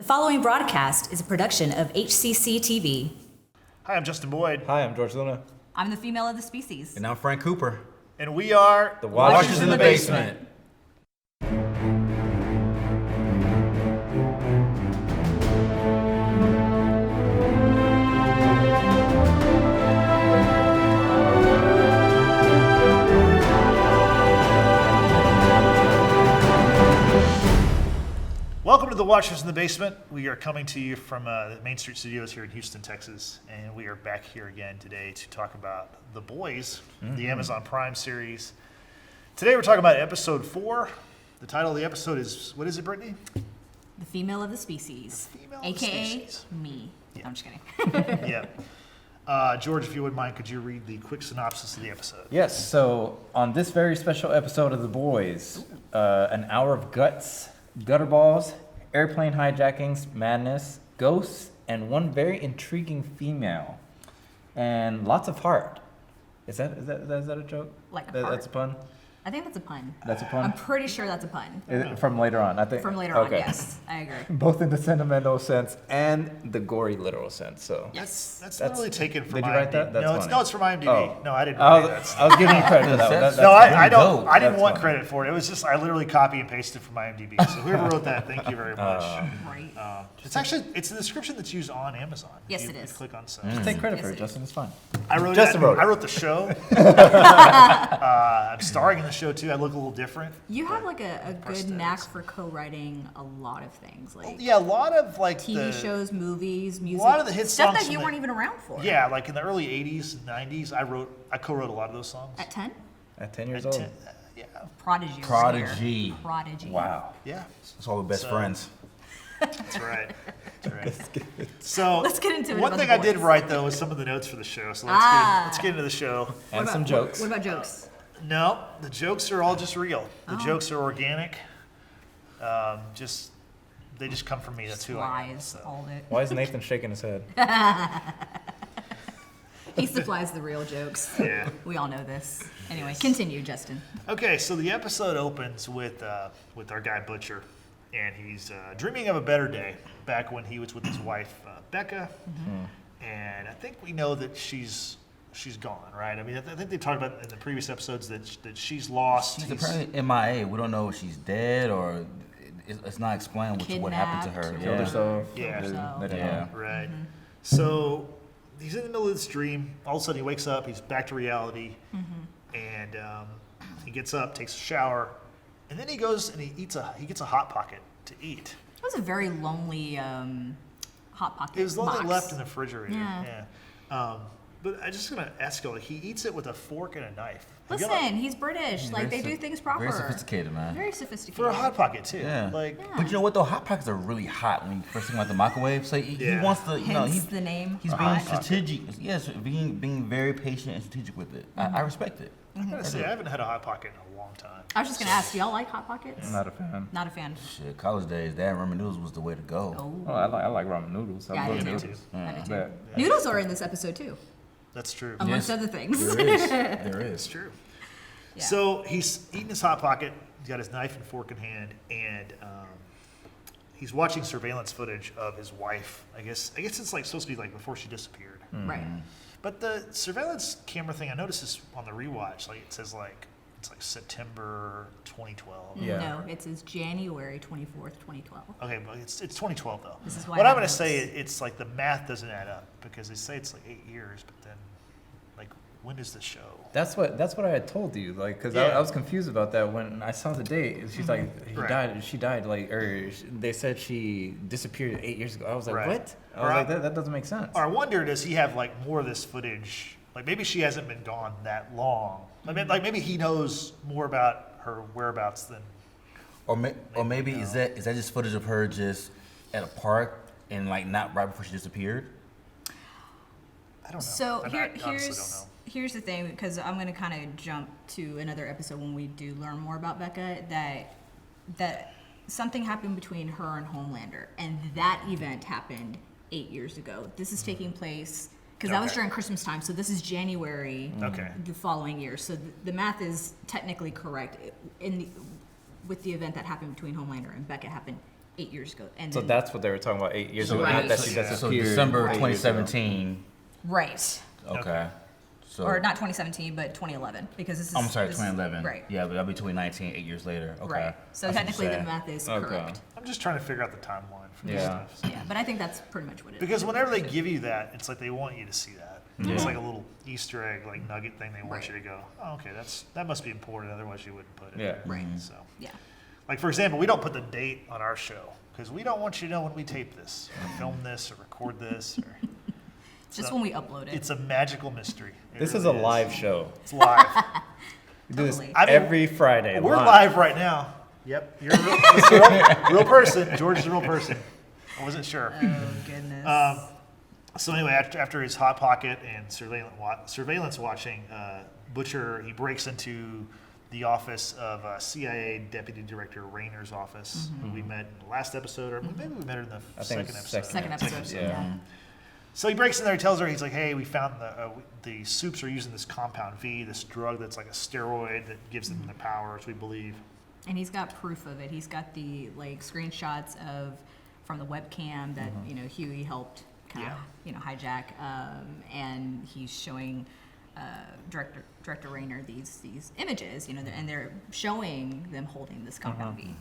The following broadcast is a production of HCCTV. Hi, I'm Justin Boyd. Hi, I'm George Luna. I'm the female of the species. And I'm Frank Cooper. And we are The Watchers in the Basement. Welcome to the Watchers in the Basement. We are coming to you from the Main Street Studios here in Houston, Texas, and we are back here again today to talk about The Boys, the Amazon Prime series. Today we're talking about episode 4. The title of the episode is, what is it, Brittany? The female of the species. The female of the AKA species. me. Yeah. I'm just kidding. Yeah. George, if you wouldn't mind, could you read the quick synopsis of the episode? Yes, so on this very special episode of The Boys, an hour of guts, gutter balls, airplane hijackings, madness, ghosts, and one very intriguing female, and lots of heart. Is that a joke? Like That's a pun? I think that's a pun. That's a pun? I'm pretty sure that's a pun. From later on, I think. From later on, Okay. yes. I agree. Both in the sentimental sense and the gory literal sense. So That's literally taken from Did you IMDb. write that? That's no, funny. it's from IMDb. Oh. No, I didn't I write was, that. I was giving you credit for that one. That's- No, I really don't. dope. I didn't That's want funny. credit for it. It was just I literally copy and pasted from IMDb. So whoever wrote that, thank you very much. Right. It's a description that's used on Amazon. Yes, If it you is. Click on so. Take credit Yes, for it it, Justin. It's fine. I wrote Justin that. wrote it. I wrote the show. I'm starring in the show too. I look a little different. You have like a good prosthetics. knack for co-writing a lot of things, like Yeah, a lot of like TV the shows, movies, music. lot of the hit stuff songs that you from weren't the- even around for. Yeah, like in the early '80s and '90s, I co-wrote a lot of those songs. At 10, At 10 years At old. 10 yeah, Prodigy. was Prodigy. here. Prodigy. Wow. yeah, That's all we're best So- friends. that's right. That's right. So Let's get into it One about thing the I did boys. write though was some of the notes for the show. So let's get into the show. And some jokes. What about jokes? No, the jokes are all just real. The jokes are organic. They just come from me. That's who I am. Lies, So. all of it. Why is Nathan shaking his head? He supplies the real jokes. Yeah. We all know this. Anyway, continue, Justin. Okay, so the episode opens with our guy Butcher, and he's dreaming of a better day back when he was with his wife Becca, and I think we know that she's gone, right? I mean, I think they talked about in the previous episodes that she's lost. She's He's- apparently MIA. We don't know if she's dead or it's not explained what happened to her. Kidnapped. Killed herself. Yeah. They didn't Yeah. know. Right. So he's in the middle of this dream. All of a sudden, he wakes up. He's back to reality, and he gets up, takes a shower, and then he goes and he gets a hot pocket to eat. That was a very lonely hot pocket. It was the only box. left in the refrigerator. Yeah. But I'm just gonna ask you, like, he eats it with a fork and a knife. Have you Listen, ever- he's British. Like, they do things proper. Very sophisticated, man. Very sophisticated. for a hot pocket too. Yeah. Like, But you know what though? Hot pockets are really hot when you first think about the microwave. So he Yeah. wants to, you know, Hence he's the name. He's Hot being Pocket. strategic. Yes, being very patient and strategic with it. I respect it. I gotta say, I haven't had a hot pocket in a long time. I was just going to ask, do y'all like hot pockets? Not a fan. Not a fan. Shit, college days, that ramen noodles was the way to go. Oh, Oh, I like ramen noodles. Yeah, I love do too. noodles. I do too. But Noodles are in this episode too, That's true. amongst Yes. other things. There is. There It's is. true. Yeah. So he's eating his hot pocket. He's got his knife and fork in hand, and he's watching surveillance footage of his wife. I guess it's like supposed to be like before she disappeared. Right. But the surveillance camera thing, I noticed this on the rewatch. Like it says like it's like September 2012. Yeah. No, it says January 24th, 2012. Okay, but it's 2012 though. This is why what I I'm have going to say, notes. it's like the math doesn't add up because they say it's like 8 years, but then like when does the show? that's what I had told you, like, because Yeah. I was confused about that when I saw the date. She's like, Right. she died, like, or they said she disappeared 8 years ago. I was like, Right. what? I was Or like, I- that doesn't make sense. Or I wonder, does he have like more of this footage? Like maybe she hasn't been gone that long. I mean, like maybe he knows more about her whereabouts than. Or maybe is that just footage of her just at a park and like not right before she disappeared? I don't know. So I honestly don't know. here's the thing, because I'm going to kind of jump to another episode when we do learn more about Becca, that something happened between her and Homelander, and that event happened 8 years ago. This is taking place because that was Okay. during Christmas time, so this is January Okay. the following year. So the math is technically correct. With the event that happened between Homelander and Becca happened 8 years ago. And So then- that's what they were talking about 8 years So, ago. Not that she so disappeared. December 8 years ago. 2017. right. Okay. So Or not 2017, but 2011, because this is. I'm sorry, this- 2011. Right. Yeah, but that'll be 2019, 8 years later. Okay. Right. So I see what technically you're the saying. math is Okay. correct. I'm just trying to figure out the timeline for this Yeah. stuff. Yeah, but I think that's pretty much what it is. Because whenever they give you that, it's like they want you to see that. It's Yeah. like a little Easter egg, like nugget thing. They want Right. you to go, oh, okay, that must be important. Otherwise, you wouldn't put it. Yeah. there. Right. So, Yeah. like for example, we don't put the date on our show because we don't want you to know when we tape this, or film this, or record this. Or Just So, when we upload it. it's a magical mystery. It This is really a live show. It's live. We do this Totally. I mean, every Friday. We're live right now. Yep, you're a real person. George is a real person. I wasn't sure. Oh, goodness. So anyway, after his hot pocket and surveillance watching, Butcher he breaks into the office of CIA Deputy Director Rayner's office, who we met in the last episode, or maybe we met her in the I think second episode. Second episode. Yeah. So he breaks in there. He tells her, he's like, "Hey, we found the Supes are using this compound V, this drug that's like a steroid that gives them their powers. We believe." And he's got proof of it. He's got the screenshots from the webcam that Huey helped kind of hijack, and he's showing Director Rayner these images, and they're showing them holding this compound V.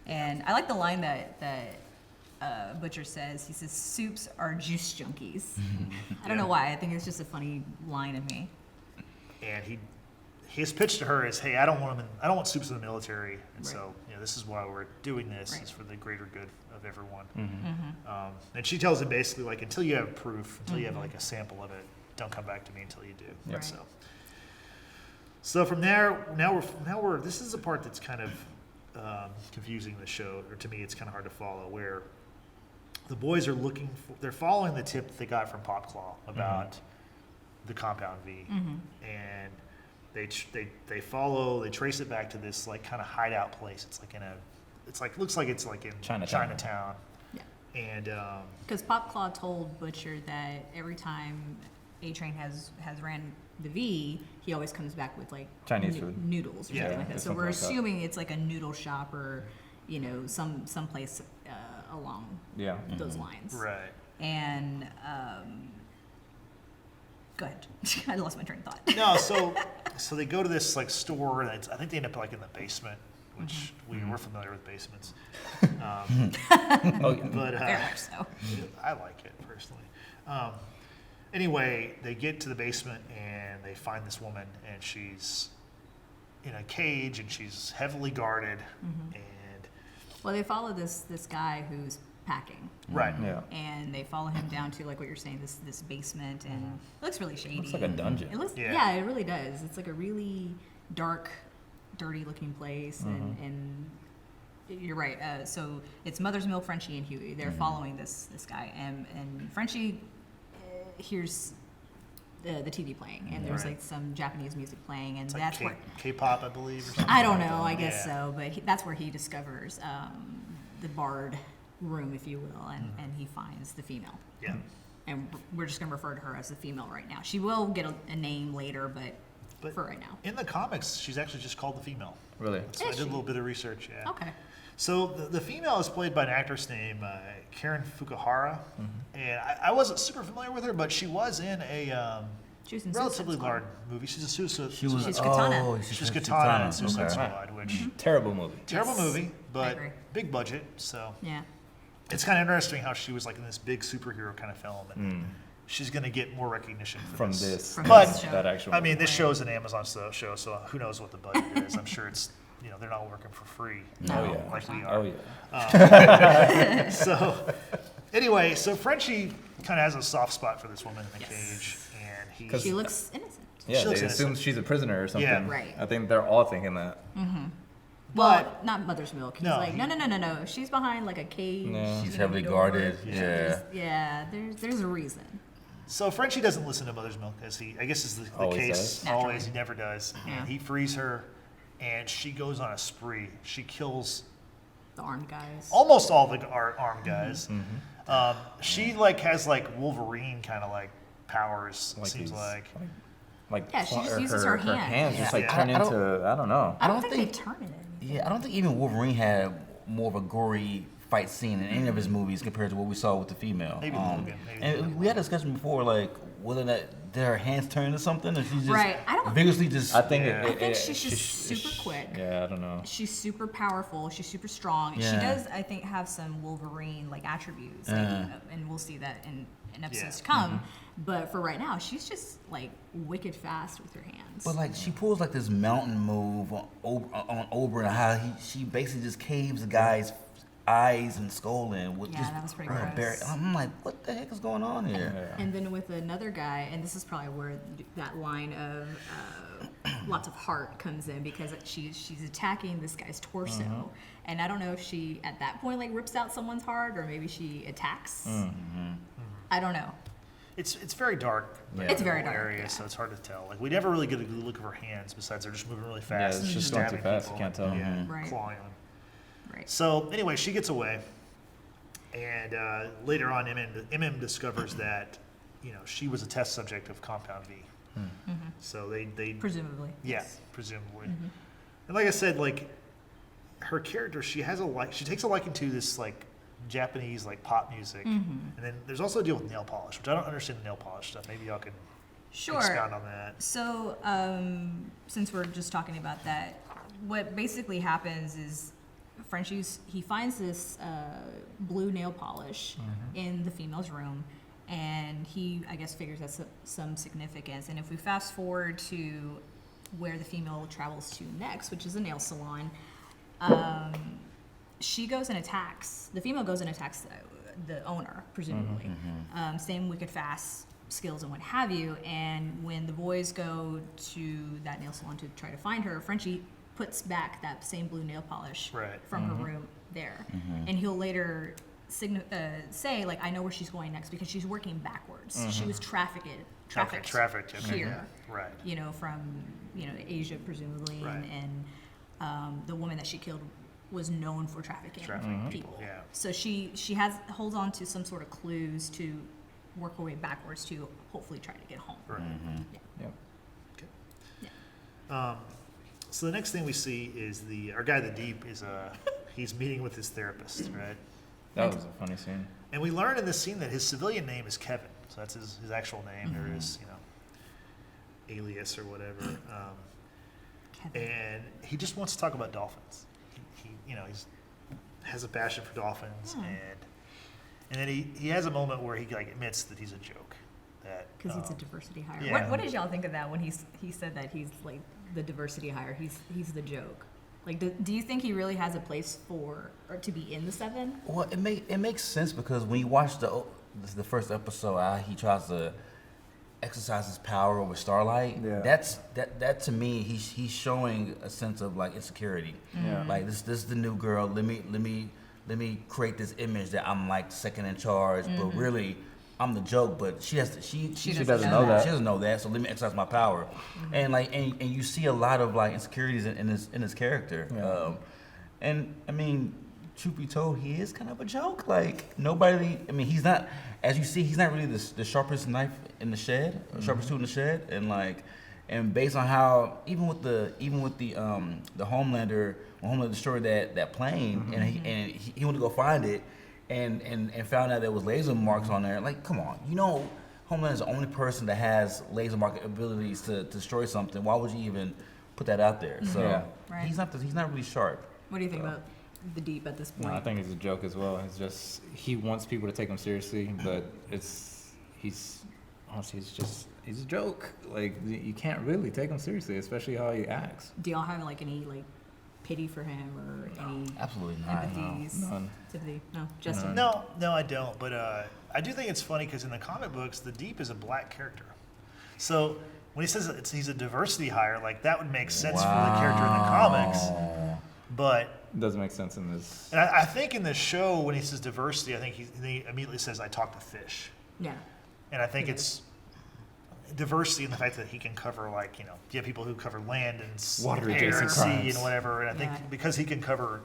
And I like the line that Butcher says. He says, "Supes are juice junkies." I don't know why. I think it's just a funny line of me. And his pitch to her is, "Hey, I don't want Supes in the military, and Right. so this is why we're doing this. Right. It's for the greater good of everyone." And she tells him basically like, until you have proof, until you have like a sample of it, don't come back to me until you do. Yeah. Right. So from there, now we're this is the part that's kind of confusing the show, or to me it's kind of hard to follow, where the boys are they're following the tip that they got from Pop Claw about the compound V, and they trace it back to this like kind of hideout place. Looks like it's like in Chinatown. Yeah. And Because Pop Claw told Butcher that every time A-Train has ran the V, he always comes back with like Chinese food. noodles or Yeah, something like that. So something we're like that. assuming it's like a noodle shop or some place along Yeah. those lines. right. And go ahead. I lost my train of thought. No, so they go to this like store, and I think they end up like in the basement, which we're familiar with basements. Oh, yeah. But Very much so. I like it personally. Anyway, they get to the basement and they find this woman, and she's in a cage and she's heavily guarded. And Well, they follow this guy who's packing, right, Yeah. and they follow him down to like what you're saying, this basement, and it looks really shady. Looks like a dungeon. It looks, Yeah. yeah, it really does. It's like a really dark, dirty looking place, and you're right. So it's Mother's Milk, Frenchie, and Huey. They're following this guy, and Frenchie hears the TV playing, and there's Right. like some Japanese music playing, and it's like that's where K-pop, I believe. Or something. I don't know. I guess Yeah. so, but that's where he discovers the barred room, if you will, and he finds the female. Yeah, And we're just going to refer to her as the female right now. She will get a name later, but for right now. in the comics, she's actually just called the female. Really? So I Is did a she? little bit of research. Yeah. Okay. So the female is played by an actress named Karen Fukuhara, and I wasn't super familiar with her, but she was in a She was in relatively Suicide Squad. large movie. She's a suicide. She was She's Katana. Oh, She's Katana in Suicide Okay. Squad, which Terrible movie. terrible Yes. movie, I but agree. big budget. So Yeah. it's kind of interesting how she was like in this big superhero kind of film, and she's going to get more recognition From this. From But this show. That actual I mean, this Right. show's an Amazon show, so who knows what the budget is? I'm sure it's they're not working for free. No, Oh, yeah. of course Like we not. are. Oh, yeah. So anyway, so Frenchie kind of has a soft spot for this woman in the Yes. cage, and he 'Cause- She looks innocent. Yeah, She looks they assume innocent. she's a prisoner or something. Yeah. Right. I think they're all thinking that. Well, not Mother's Milk. He's No, like, he- no. She's behind like a cage. No. She's you heavily door. guarded. Yeah. Yeah. Yeah, there's a reason. So Frenchie doesn't listen to Mother's Milk, as I guess is the Always case. does. Naturally. Always, he never does. Yeah. And he frees her, and she goes on a spree. She kills The armed guys. almost all the armed guys. Mm-hmm. She like has like Wolverine kind of like powers. Like seems these- like. Like Yeah, she just her- uses her her hand. hands just like Yeah. turn I don't- into I don't know. I don't I think don't they turn it. Yeah, I don't think even Wolverine had more of a gory fight scene in any of his movies compared to what we saw with the female. Maybe Logan. Maybe And Logan. we had a discussion before, like whether that did her hands turn to something, or she's just Right, I don't- vigorously just. I think Yeah. I think she's just super quick. Yeah, I don't know. She's super powerful. She's super strong. She Yeah. does, I think, have some Wolverine like attributes, like, and we'll see that in episodes to Yeah. come. But for right now, she's just like wicked fast with her hands. But like she pulls like this mountain move on Oberyn, how she basically just caves the guy's eyes and skull in with Yeah, just that was pretty her gross. I'm like, what the heck is going on here? Yeah. And then with another guy, and this is probably where that line of lots of heart comes in, because she's attacking this guy's torso, and I don't know if she at that point like rips out someone's heart, or maybe she attacks. I don't know. It's very dark. Yeah. It's very in the dark, area, yeah. so it's hard to tell. Like we never really get a good look of her hands. Besides, they're just moving really Yeah, fast. it's and just going too stabbing fast. people You can't and, tell. Yeah, Right. clawing them. Right. So anyway, she gets away, and later on, MM discovers that she was a test subject of Compound V. So they Presumably. yeah, presumably. And like I said, like her character, she takes a liking to this like Japanese like pop music, and then there's also a deal with nail polish, which I don't understand the nail polish stuff. Maybe y'all can Sure. expound on that. So, since we're just talking about that, what basically happens is he finds this blue nail polish in the female's room, and he, I guess, figures that's some significance. And if we fast forward to where the female travels to next, which is a nail salon, she goes and attacks, the female goes and attacks the owner, presumably. Same wicked fast skills and what have you. And when the boys go to that nail salon to try to find her, Frenchie puts back that same blue nail polish Right. from her room there. And he'll later say, like, I know where she's going next, because she's working backwards. She was trafficked Okay, trafficked. Okay, here, yeah, right. From, Asia, presumably. Right. And the woman that she killed was known for trafficking people. Yeah. So she holds on to some sort of clues to work her way backwards to hopefully try to get home. Right. Yeah. Yep. Okay. Yeah. So the next thing we see is our guy, the Deep, is he's meeting with his therapist, right? That was a funny scene. And we learn in this scene that his civilian name is Kevin, so that's his actual name, or his alias or whatever. Kevin. And he just wants to talk about dolphins. He has a passion for dolphins, and then he has a moment where he like admits that he's a joke. That Because he's a diversity hire. yeah. What did y'all think of that when he said that he's like the diversity hire? He's the joke. Like, do you think he really has a place or to be in the Seven? Well, it makes sense because when you watch the first episode, how he tries to exercise his power over Starlight. Yeah. That to me, he's showing a sense of like insecurity. Yeah. Like this is the new girl. Let me create this image that I'm like second in charge, but really I'm the joke. But she doesn't know that. She doesn't know that. So let me exercise my power. And like and you see a lot of like insecurities in his character. Yeah. And I mean, truth be told, he is kind of a joke. Like nobody. I mean, he's not. As you see, he's not really the sharpest knife in the shed, sharpest tool in the shed. And like, and based on how even with the Homelander, when Homelander destroyed that plane, and he went to go find it, and found out there was laser marks on there. Like, come on, Homelander's the only person that has laser mark abilities to destroy something. Why would you even put that out there? So Yeah. Right. he's not really sharp. What do you think about the Deep at this point? No, I think he's a joke as well. It's just he wants people to take him seriously, but he's a joke. Like you can't really take him seriously, especially how he acts. Do y'all have like any like pity for him or any Absolutely not. empathies? None. Sympathy? No, Justin. No, I don't. But I do think it's funny because in the comic books, the Deep is a black character. So when he says he's a diversity hire, like that would make sense for the character in the comics. But It doesn't make sense in this. and I think in the show when he says diversity, I think he immediately says I talk to fish, Yeah. and I think it's diversity in the fact that he can cover like you have people who cover land and Water air adjacent and sea crimes. and whatever, and I think Yeah. because he can cover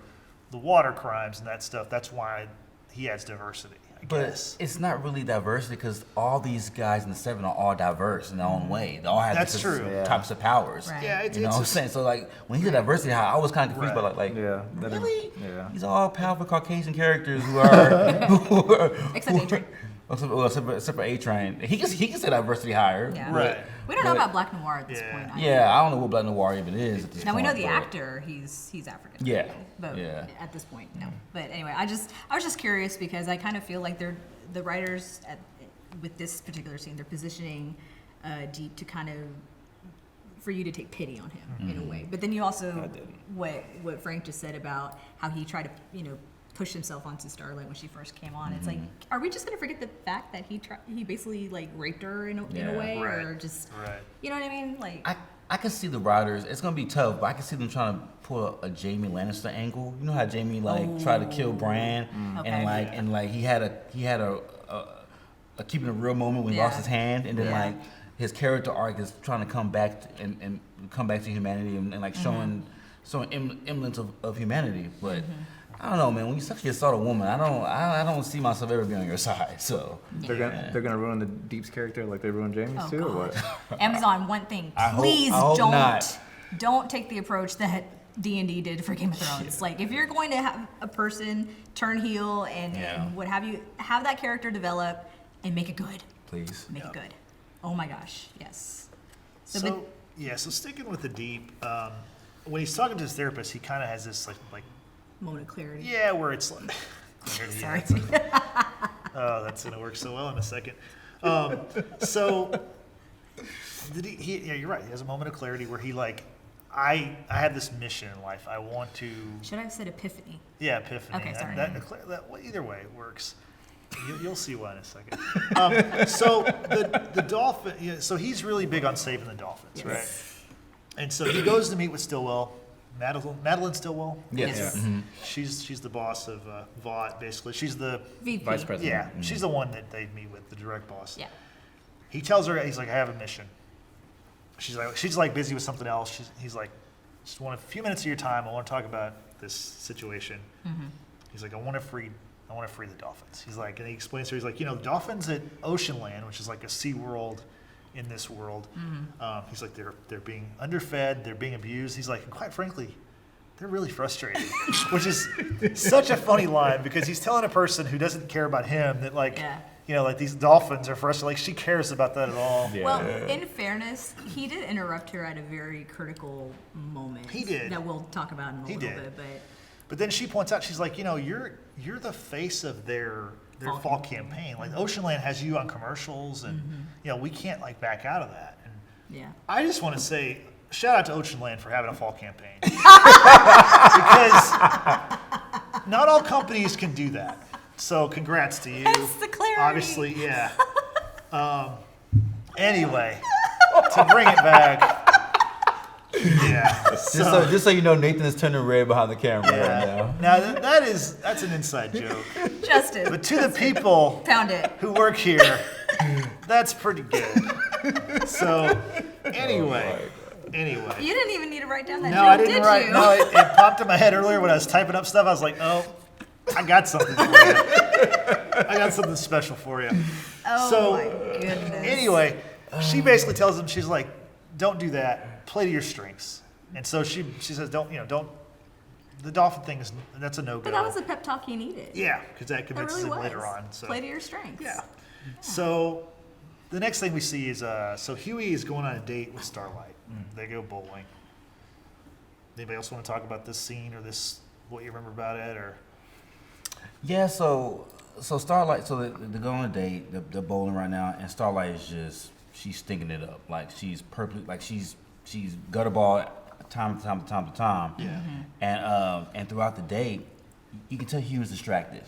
the water crimes and that stuff, that's why he adds diversity, I But guess. it's not really diversity because all these guys in the 7 are all diverse in their own way. They all have That's different true. Yeah. types of powers. Right. Yeah, You know what I'm saying? So like when he did diversity, I was kind of confused Right. about like Yeah. that is- really? Yeah. These are all powerful Caucasian characters who are Except A-Train. Except for A-Train. He can say diversity higher. Yeah. Right. We don't know about Black Noir at this Yeah. point. either. Yeah, I don't know what Black Noir even is at this Now we point. know the but- actor. He's African. Yeah. But Yeah. at this point, no. But anyway, I was just curious because I kind of feel like the writers with this particular scene, they're positioning Deep to kind of for you to take pity on him in a way. But then you also what Frank just said about how he tried to push himself onto Starlight when she first came on. It's like, are we just gonna forget the fact that he basically like raped her in a way, Right. or just Right. you know what I mean? Like I can see the writers. It's gonna be tough, but I can see them trying to pull a Jamie Lannister angle. You know how Jamie tried to kill Bran, Okay. and he had a keeping a real moment when he lost Yeah. his hand, and then Yeah. like his character arc is trying to come back and come back to humanity and like showing semblance of humanity. But I don't know, man. When you such a sort of woman, I don't see myself ever being on your side. So They're gonna ruin the Deep's character like they ruined Jamie's Oh, too, or God. what? Amazon, one thing, I hope- please I hope don't not. take the approach that D&D did for Game of Thrones. Like if you're going to have a person turn heel and what have you, have that character develop and make it good. please. Make it good. Oh my gosh, yes. So sticking with the Deep, when he's talking to his therapist, he kind of has this like moment of clarity. yeah, where it's like Sorry. oh, that's gonna work so well in a second. So you're right. He has a moment of clarity where he like, I have this mission in life. I want to. Should I have said epiphany? Yeah, epiphany. Okay, sorry. Well, either way it works. You'll see why in a second. So the dolphin. Yeah, so he's really big on saving the dolphins, right? And so he goes to meet with Stillwell, Madeline Stillwell. Yes. Yes. Mhm. She's the boss of Vought, basically. She's the VP. Vice president. yeah. She's the one that they meet with, the direct boss. Yeah. He tells her, he's like, I have a mission. She's like busy with something else. He's like, just want a few minutes of your time. I want to talk about this situation. He's like, I want to free the dolphins. He's like, and he explains to her, he's like, dolphins at Oceanland, which is like a sea world in this world. He's like, they're being underfed, they're being abused. He's like, and quite frankly, they're really frustrated, which is such a funny line because he's telling a person who doesn't care about him that like, like these dolphins are frustrated. Like she cares about that at all. Yeah. Well, in fairness, he did interrupt her at a very critical moment. He did. That we'll talk about in a little bit, But then she points out, she's like, you're the face of their fall campaign. Like Oceanland has you on commercials, and we can't like back out of that. And yeah. I just want to say, shout out to Oceanland for having a fall campaign because not all companies can do that. So congrats to you. That's the clarity. Obviously, yeah. Anyway, to bring it back. Yeah. Just so you know, Nathan is turning red behind the camera right now. Now that's an inside joke. Justin. But to the people Found it. who work here, that's pretty good. So anyway. You didn't even need to write down that No, joke, I didn't did write. you? No, it popped in my head earlier when I was typing up stuff. I was like, oh, I got something for you. I got something special for you. Oh my goodness. Anyway, she basically tells him, she's like, don't do that. Play to your strengths. And so she says, don't. The dolphin thing that's a no-go. But that was the pep talk he needed. Yeah, because that It convinces really him was. later on. So. Play to your strengths. Yeah. So the next thing we see is so Huey is going on a date with Starlight. They go bowling. Anybody else want to talk about this scene or what you remember about it, or? Yeah, so Starlight, they go on a date, they're bowling right now, and Starlight is she's stinking it up. Like she's perfectly, like she's gutterball time to time. Yeah. And throughout the date, you can tell he was distracted.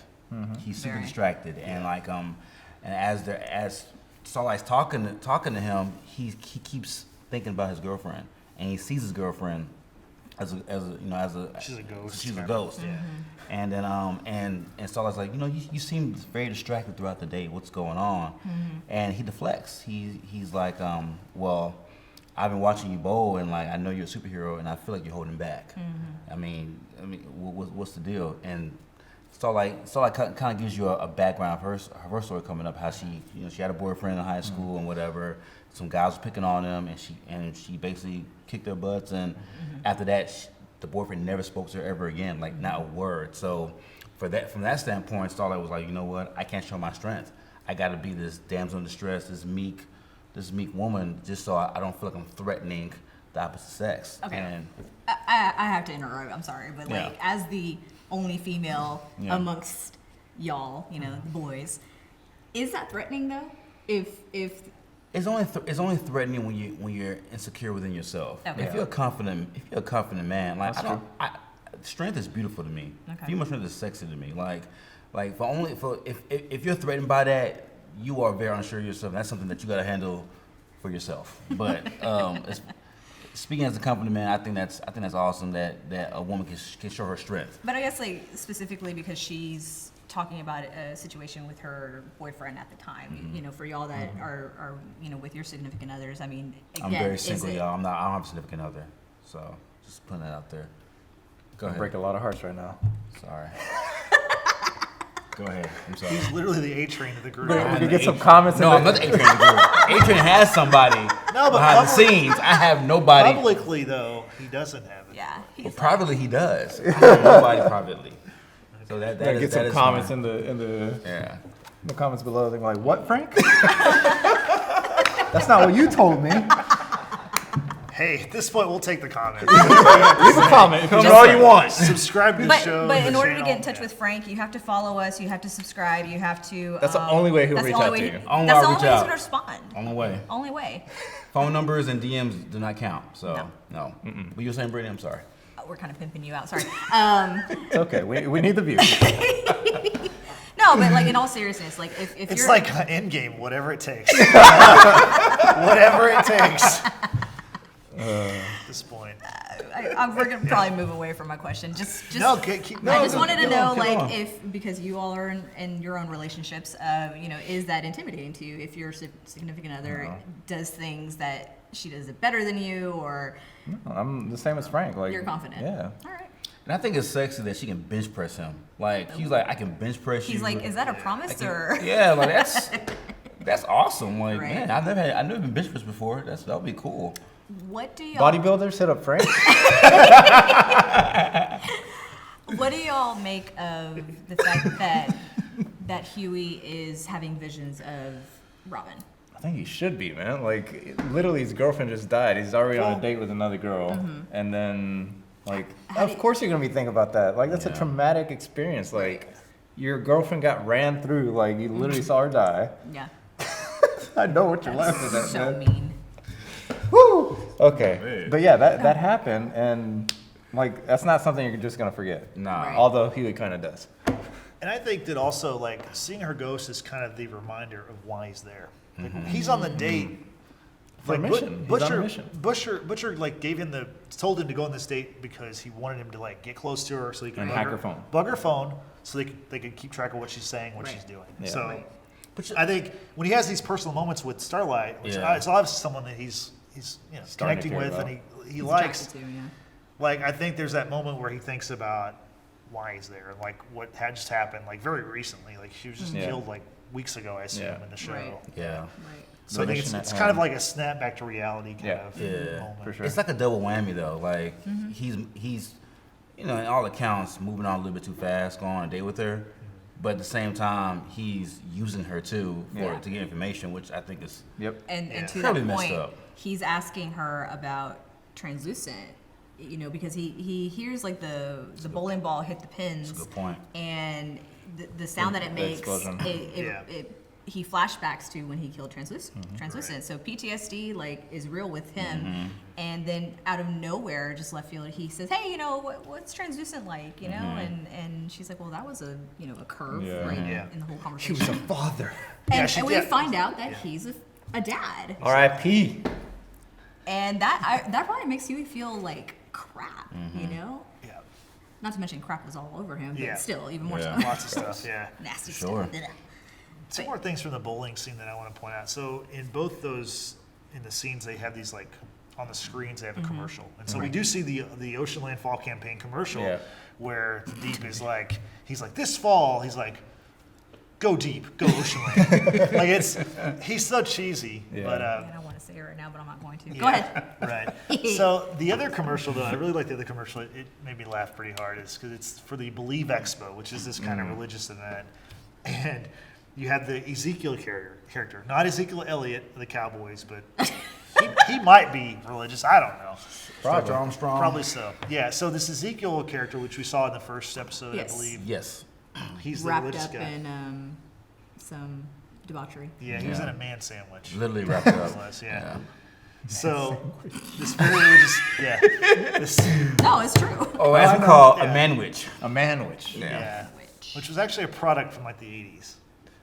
He's super Very. distracted, and and as Starlight's talking to him, he keeps thinking about his girlfriend, and he sees his girlfriend as a She's a ghost. She's a kind of. ghost. Yeah. And then and Starlight's like, you seem very distracted throughout the day. What's going on? And he deflects. He's like, well, I've been watching you bowl, and like I know you're a superhero, and I feel like you're holding back. I mean, what's the deal? And Starlight kind of gives you a background of her story coming up. How she she had a boyfriend in high school and whatever. Some guys were picking on them, and she basically kicked their butts. And after that, the boyfriend never spoke to her ever again, like not a word. So from that standpoint, Starlight was like, you know what? I can't show my strength. I got to be this damsel in distress, this meek woman, just so I don't feel like I'm threatening the opposite sex. Okay. And I have to interrupt. I'm sorry, but Yeah. like as the only female amongst y'all, the boys, is that threatening though? If it's only threatening when you're insecure within yourself. Okay. If you're a confident man, like That's true. strength is beautiful to me. Okay. Female strength is sexy to me. Like if you're threatened by that, you are very unsure of yourself. That's something that you got to handle for yourself. But speaking as a confident man, I think that's awesome that a woman can show her strength. But I guess like specifically because she's talking about a situation with her boyfriend at the time. For y'all that are with your significant others. I mean, again, I'm very is single, it- y'all. I don't have a significant other, so just putting that out there. Go ahead. Break a lot of hearts right now. Sorry. Go ahead. I'm sorry. He's literally the A train of the group. We I'm can the get some A- comments. No, I'm not the A-Train in the group. A-Train has somebody No, but behind the public- scenes. I have nobody. Publicly, though, he doesn't have it. Yeah. He's Well, like- privately, he does. I have nobody privately. So that Gotta is get that some is comments mine. in the Yeah. comments below. They're like, "What, Frank? That's not what you told me." Hey, at this point, we'll take the comment. Leave a comment. Come all you want. Subscribe to the show. But the in order to channel. get in touch with Frank, you have to follow us. You have to subscribe. You have to. That's the only way he'll that's the reach only out way to he- you. Only That's way the I'll only reach way he's out. gonna respond. On the way. Only way. Phone numbers and DMs do not count. So No. But you were saying, Brittany, I'm sorry. We're kind of pimping you out. Sorry. It's okay. We need the views. No, but like in all seriousness, like if It's you're like an end game, whatever it takes. Whatever it takes. At this point. we're gonna probably move away from my question. Just No, keep I just no, wanted to keep know, going, keep like, going. if because you all are in your own relationships, is that intimidating to you? If your significant other No. does things that she does it better than you, or I'm the same as Frank. Like you're confident? Yeah. All right. And I think it's sexy that she can bench press him. Like, he's like, I can bench press you. He's like, is that a promise or? Yeah, like that's awesome. Like, Right. man, I've never been bench pressed before. That would be cool. What do y'all? Bodybuilders hit up Frank. What do y'all make of the fact that Huey is having visions of Robin? I think he should be, man. Like, literally, his girlfriend just died. He's already on Well- a date with another girl, and then like, How of do- course you're gonna be thinking about that. Like, that's a Yeah. traumatic experience. Like, your girlfriend got ran through. Like, you literally saw her die. Yeah. I know what you're laughing at, So man. mean. Woo! Okay, Man. but yeah, that happened, and like, that's not something you're just gonna forget. Nah. Right. Although Huey kind of does. And I think that also, like, seeing her ghost is kind of the reminder of why he's there. Like, he's on the date. For a Like, mission. He's on a mission. Butcher, like, told him to go on this date because he wanted him to, like, get close to her so he could And bug hack her phone. Bug her phone so they could keep track of what she's saying, what Right. she's doing. Yeah. So, Right. I think when he has these personal moments with Starlight, which Yeah. it's obviously someone that he's Starting to connecting care with about. and he He's likes. attracted to, yeah. Like, I think there's that moment where he thinks about why he's there and, like, what had just happened, like, very recently. Like, she was just Yeah. killed, like, weeks ago, I assume, Yeah. in the show. Right. Yeah. Right. So The I think mission it's at kind of hand. like a snap back to reality kind Yeah. of Yeah, moment. for sure. It's like a double whammy though. Like he's in all accounts moving on a little bit too fast, going on a date with her, but at the same time he's using her too Yeah. to get information, which I think is Yep. And Yeah. to Probably that messed point, up. he's asking her about translucent, because he hears like the bowling ball hit the pins, That's a good point. and the sound that it The makes, explosion. Yeah. he flashbacks to when he killed translucent. So PTSD like is real with him, and then out of nowhere, just left field, he says, "Hey, what's translucent like?" And she's like, "Well, that was a curve Yeah. right Yeah. in the whole He conversation." was a father. Yeah, and, she and we did. find out that Yeah. he's a dad. R.I.P. And that probably makes you feel like crap, Yeah. Not to mention crap was all over him, but Yeah. still, even more Yeah. so. Lots of stuff, yeah. Nasty Sure. stuff. Ugh. Some But- more things from the bowling scene that I want to point out. So in both those, in the scenes, they have these, like, on the screens they have a commercial, and so we do see the Oceanland Fall Campaign commercial where Deep is like, he's like, this fall, he's like, go deep, go Oceanland. Like he's so cheesy, but I don't want to say it right now, but I'm not going to. yeah, Go ahead. Right. So the other commercial, though, I really like the other commercial. It made me laugh pretty hard. Is because it's for the Believe Expo, which is this kind of religious event, and you have the Ezekiel character, not Ezekiel Elliott of the Cowboys, but he might be religious. I don't know. Dr. Armstrong. Probably so. Yeah. So this Ezekiel character, which we saw in the first episode, Yes. I believe, Yes. he's the Wrapped religious up guy. in some debauchery. Yeah, he was in a man sandwich. Literally wrapped it up. It was, yeah. So this very religious, this, No, it's true. Oh, as I we know. call Yeah. a manwich. A manwich. yeah, Which- which was actually a product from like the 80s.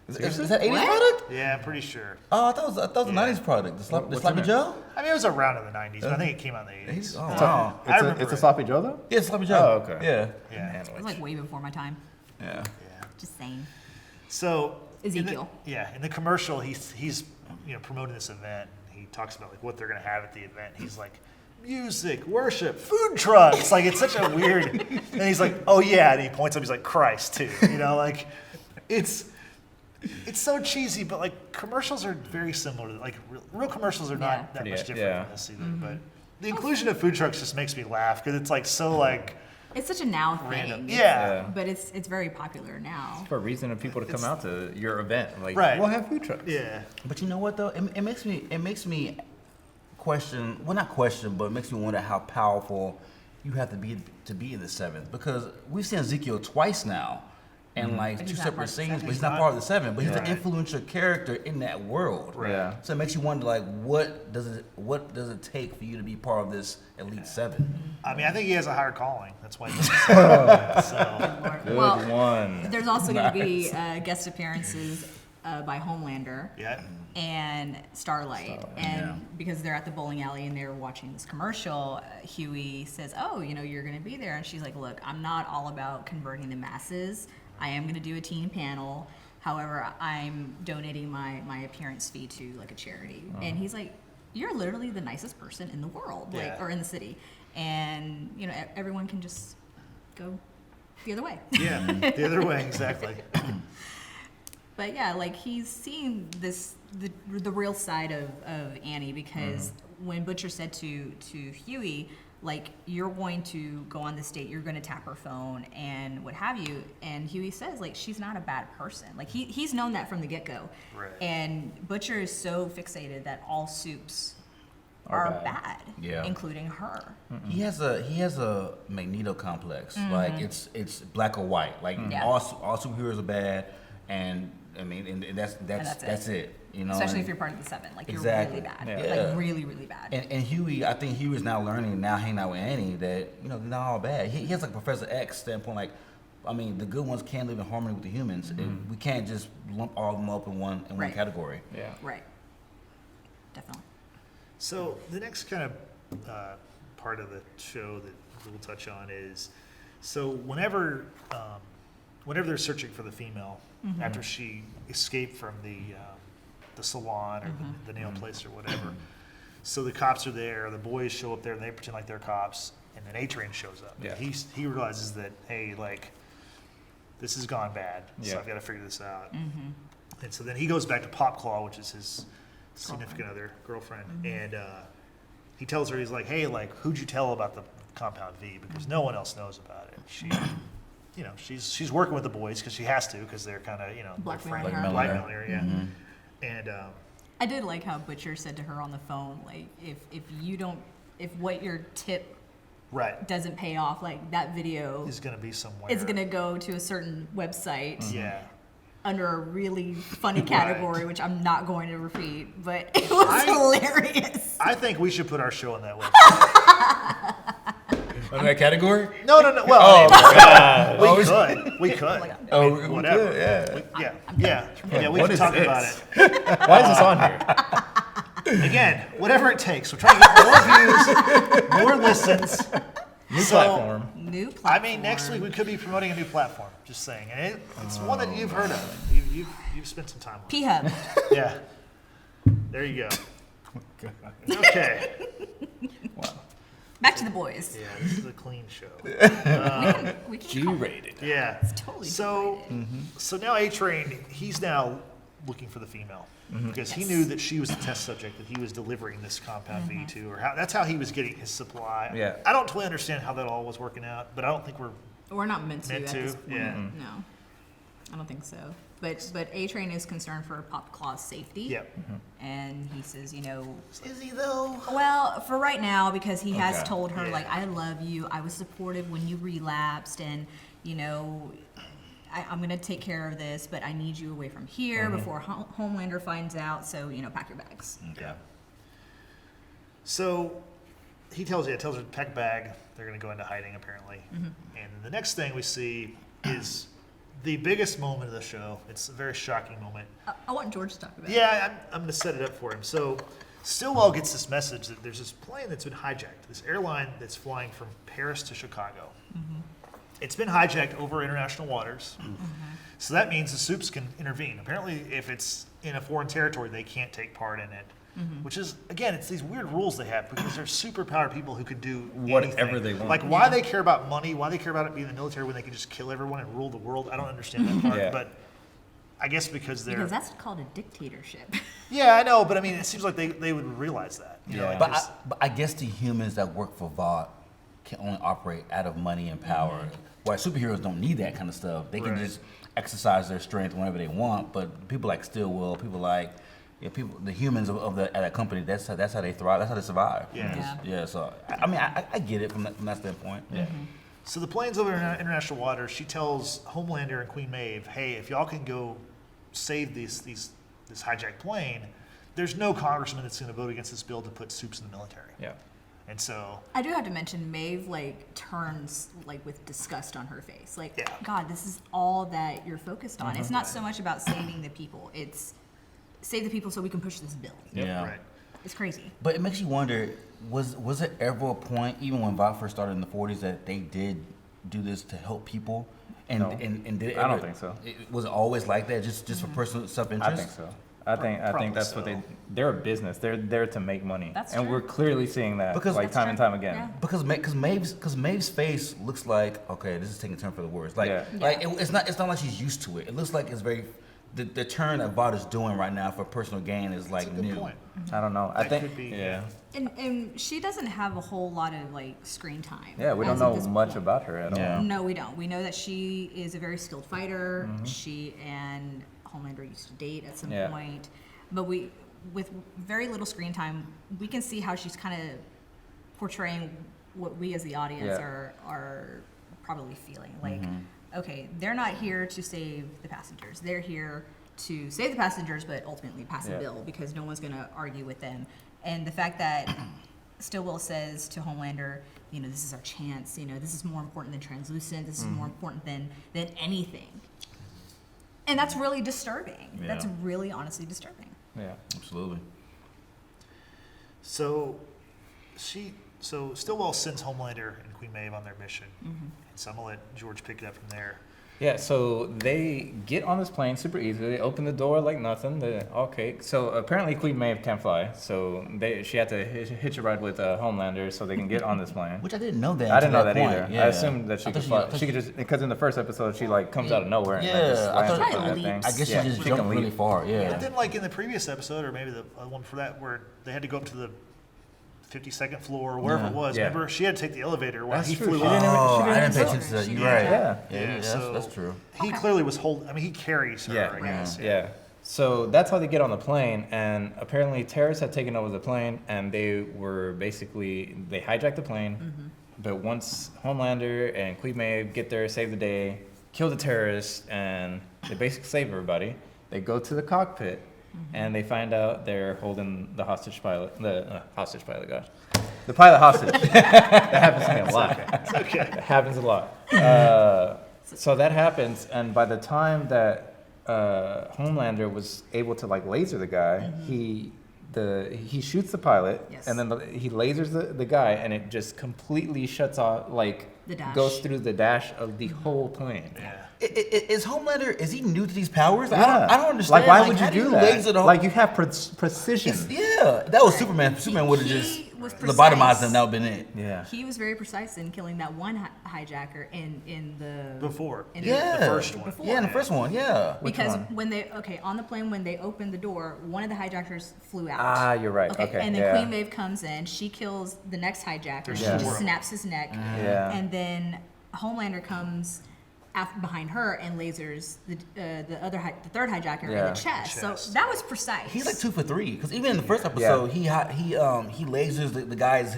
Is that 80s What? product? Yeah, I'm pretty sure. Oh, I thought it was a 90s product. The What's Sloppy in it? Joe? I mean, it was around in the 90s, but I think it came out in the 80s. Oh, wow. I remember It's a it. sloppy Joe though. Yeah, Sloppy Joe. Oh, okay. Yeah. Yeah. It was like way before my time. Yeah. Yeah. Just saying. So Ezekiel. In the commercial, he's promoting this event. He talks about like what they're gonna have at the event. He's like, music, worship, food trucks. Like it's such a weird. And he's like, oh yeah, and he points up. He's like, Christ too. Like it's so cheesy, but like commercials are very similar. Like real commercials are Yeah. not that much different Yeah. from this either. But the inclusion of food trucks just makes me laugh because it's like so like It's such a now thing. random. It's- Yeah. But it's very popular now. For a reason of people to come out to your event. Like, Right. we'll have food trucks. Yeah. But you know what though? It makes me question. Well, not question, but it makes me wonder how powerful you have to be in the seventh, because we've seen Ezekiel twice now, and like But two he's not separate part of the scenes. seven. But he's not part of the seven. But he's Right. an influential character in that world. Right. Yeah. So it makes you wonder, like, what does it take for you to be part of this elite seven? I mean, I think he has a higher calling. That's why he does it. So, Good Well, one. there's also going to be guest appearances by Homelander yeah. and Starlight. And because they're at the bowling alley and they're watching this commercial, Huey says, oh, you're going to be there. And she's like, look, I'm not all about converting the masses. I am going to do a teen panel. However, I'm donating my appearance fee to like a charity. And he's like, you're literally the nicest person in the world, like, Yeah. or in the city. And, everyone can just go the other way. Yeah. The other way, exactly. But yeah, like he's seeing the real side of Annie, because when Butcher said to Huey, like, you're going to go on this date, you're going to tap her phone and what have you, and Huey says, like, she's not a bad person. Like he's known that from the get-go. Right. And Butcher is so fixated that all soups are bad, Yeah. including her. He has a Magneto complex. Like it's black or white. Like Yeah. all superheroes are bad, and I mean, and that's that's it. Especially and, if you're part of the seven, like Exactly. you're really bad, Yeah. like really really bad. and Huey, I think Huey's now learning, now hanging out with Annie, that they're not all bad. He has like Professor X standpoint. Like, I mean, the good ones can live in harmony with the humans. And we can't just lump all of them up in one Right. category. Yeah. Right. Definitely. So the next kind of part of the show that we'll touch on is, so whenever they're searching for the female after she escaped from the salon or the nail place or whatever, so the cops are there, the boys show up there and they pretend like they're cops, and then A-Train shows up. Yeah. He realizes that, hey, like, this has gone bad, so Yeah. I've got to figure this out. And so then he goes back to Pop Claw, which is his significant other, girlfriend, and he tells her, he's like, hey, like, who'd you tell about the Compound V? Because no one else knows about it. She, she's working with the boys because she has to, because they're kind of, Blackmailing her. blackmailing her, yeah. And I did like how Butcher said to her on the phone, like, if what your tip right doesn't pay off, like that video is going to be somewhere. is gonna go to a certain website Yeah. under a really funny category, which I'm not going to repeat, but it was hilarious. I think we should put our show on that website. In that category? No. Well, Oh, we could. Oh, I mean, whatever. yeah. Yeah. We What can is talk this? about it. Why is this on here? Again, whatever it takes. We're trying to get more views, more listens. New So, platform. New platform. I mean, next week we could be promoting a new platform. Just saying, and it's one that you've heard of. You've spent some time on. P-Hub. Yeah. There you go. Okay. Wow. Back to the boys. Yeah, this is a clean show. We can call it. G-rated. Yeah. It's totally So, G-rated. so now A-Train, he's now looking for the female because he Yes. knew that she was the test subject that he was delivering this compound V to, or that's how he was getting his supply. Yeah. I don't totally understand how that all was working out, but I don't think we're. We're not meant to Meant at to, this point. yeah. No, I don't think so. But A-Train is concerned for Pop Claw's safety. Yep. And he says, you know, Is he though? well, for right now, because he has Okay. told her, Yeah. like, I love you. I was supportive when you relapsed, and, you know, I'm going to take care of this, but I need you away from here before Homelander finds out. So, you know, pack your bags. Yeah. So he tells her to pack a bag. They're going to go into hiding apparently. And the next thing we see is the biggest moment of the show. It's a very shocking moment. I want George to talk about it. Yeah, I'm going to set it up for him. So Stillwell gets this message that there's this plane that's been hijacked, this airline that's flying from Paris to Chicago. It's been hijacked over international waters. So that means the Supes can intervene. Apparently, if it's in a foreign territory, they can't take part in it. Which is, again, it's these weird rules they have because they're superpowered people who could do Whatever anything. they want. Like, why they care about money, why they care about it being in the military when they can just kill everyone and rule the world. I don't understand that part. Yeah. But I guess because they're. Because that's called a dictatorship. Yeah, I know, but I mean, it seems like they would realize that. You know, Yeah. and But just- I guess the humans that work for Vought can only operate out of money and power. Why superheroes don't need that kind of stuff. They can Right. just exercise their strength whenever they want. But people like Stillwell, people like the humans of that company. That's how they thrive. That's how they survive. Yeah. Yeah. So I mean, I get it from that standpoint. Yeah. So the plane's over in international waters. She tells Homelander and Queen Maeve, "Hey, if y'all can go save this hijacked plane, there's no congressman that's going to vote against this bill to put Supes in the military." Yeah. And so, I do have to mention Maeve like turns like with disgust on her face. Like, Yeah. God, this is all that you're focused on. It's not so much about saving the people. It's save the people so we can push this bill. Yeah. right. It's crazy. But it makes you wonder, was it ever a point, even when Vought first started in the 40s, that they did do this to help people? And No. and did it I don't ever- think so. Was it always like that, just for personal self-interest? I think so. I think that's what so. they're a business. They're there to make money. That's and true. we're clearly seeing that Because- like That's time true. and time again. Yeah. Because Maeve's face looks like, okay, this is taking a turn for the worse. Like Yeah. it's not like she's used to it. It looks like it's very the turn that Vought is doing right now for personal gain is like That's a good new. point. I don't know. I That think could be, yeah. And she doesn't have a whole lot of like screen time. Yeah, we don't as of know this much point. about her at Yeah. all. No, we don't. We know that she is a very skilled fighter. Mm-hmm. She and Homelander used to date at some Yeah. point. But with very little screen time, we can see how she's kind of portraying what we as the audience Yeah. are probably feeling. Like, okay, they're not here to save the passengers. They're here to save the passengers, but ultimately pass a Yeah. bill because no one's going to argue with them. And the fact that Stillwell says to Homelander, you know, this is our chance. You know, this is more important than translucent. This is more important than anything. And that's really disturbing. That's Yeah. really honestly disturbing. Yeah. Absolutely. So Stillwell sends Homelander and Queen Maeve on their mission. And so I'm gonna let George pick it up from there. Yeah, so they get on this plane super easily. They open the door like nothing. Okay, so apparently Queen Maeve can't fly, so she had to hitch a ride with Homelander so they can get on this plane. Which I didn't know that. I didn't know until that point. either. Yeah. I assumed that she I could thought fly. I thought She could just because in the first episode she like comes out of nowhere and like, Yeah, just I lands thought- on Probably that thing. leaps. I guess Yeah, she just she can jumped really leap. far. And Yeah. then, like in the previous episode, or maybe the one before that, where they had to go up to the 52nd floor or wherever Yeah. it was. Yeah. Remember, she had to take the elevator while That's he true. flew She up. didn't even- Oh, she I didn't pay even- attention to that. she You're didn't. right. Yeah. Yeah, so that's true. He Okay. clearly was holding. I mean, he carries her. Yeah. I guess. Yeah. So that's how they get on the plane, and apparently terrorists had taken over the plane, and they hijacked the plane. But once Homelander and Queen Maeve get there, save the day, kill the terrorists, and they basically save everybody, they go to the cockpit, and they find out they're holding the pilot hostage. The pilot hostage. That happens to me a lot. It's okay. It happens a lot. So that happens, and by the time that Homelander was able to like laser the guy, he shoots the pilot, Yes. and then he lasers the guy, and it just completely shuts off, like The dash. goes through the dash of the whole plane. Yeah. Is Homelander, is he new to these powers? Yeah. I don't understand. Like, why would how you do do laser that? the- Like, you have precision. Yeah, that was Superman. Superman would have just He was lobotomized precise. him. That would have been it. Yeah. He was very precise in killing that one hijacker in the Before. in Yeah, The first one. Before. Yeah, in the first one. Yeah. because one? when they on the plane when they opened the door, one of the hijackers flew out. Ah, you're right. Okay, and then yeah. Queen Maeve comes in, she kills the next hijacker, There's she four just of them. snaps his neck, Yeah. and then Homelander comes behind her and lasers the third hijacker in Yeah. the chest. Chest. So that was precise. He's like 2 for 3 because even in the first episode, he lasers the guy's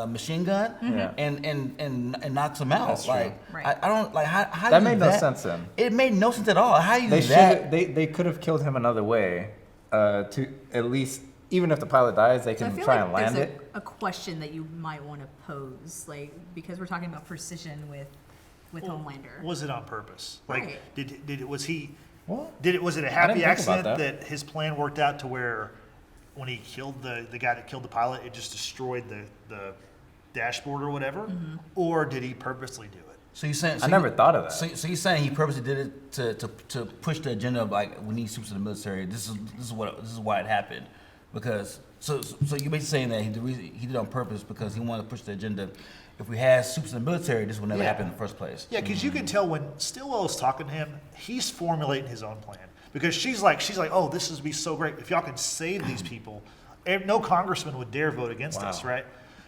machine gun Yeah. and knocks him out. That's true. Like Right. I don't like how That you made do no sense then. It made no sense at all. How you They do that? should. They could have killed him another way. To at least, even if the pilot dies, they So I can feel try like and land there's it. a question that you might want to pose, like because we're talking about precision with Homelander. Was it on purpose? Like, Right. was he? What? Was it a I happy didn't think about accident that. that his plan worked out to where when he killed the guy that killed the pilot, it just destroyed the dashboard or whatever? Mm-hmm. Or did he purposely do it? So you're saying? I never thought of that. So you're saying he purposely did it to push the agenda of like we need troops in the military. This is why it happened, because so you're basically saying that the reason he did it on purpose because he wanted to push the agenda. If we had troops in the military, this would never Yeah. happen in the first place. Yeah, because you can tell when Stillwell is talking to him, he's formulating his own plan. Because she's like, oh, this would be so great if y'all could save these people. No congressman would dare vote against us, Wow. right?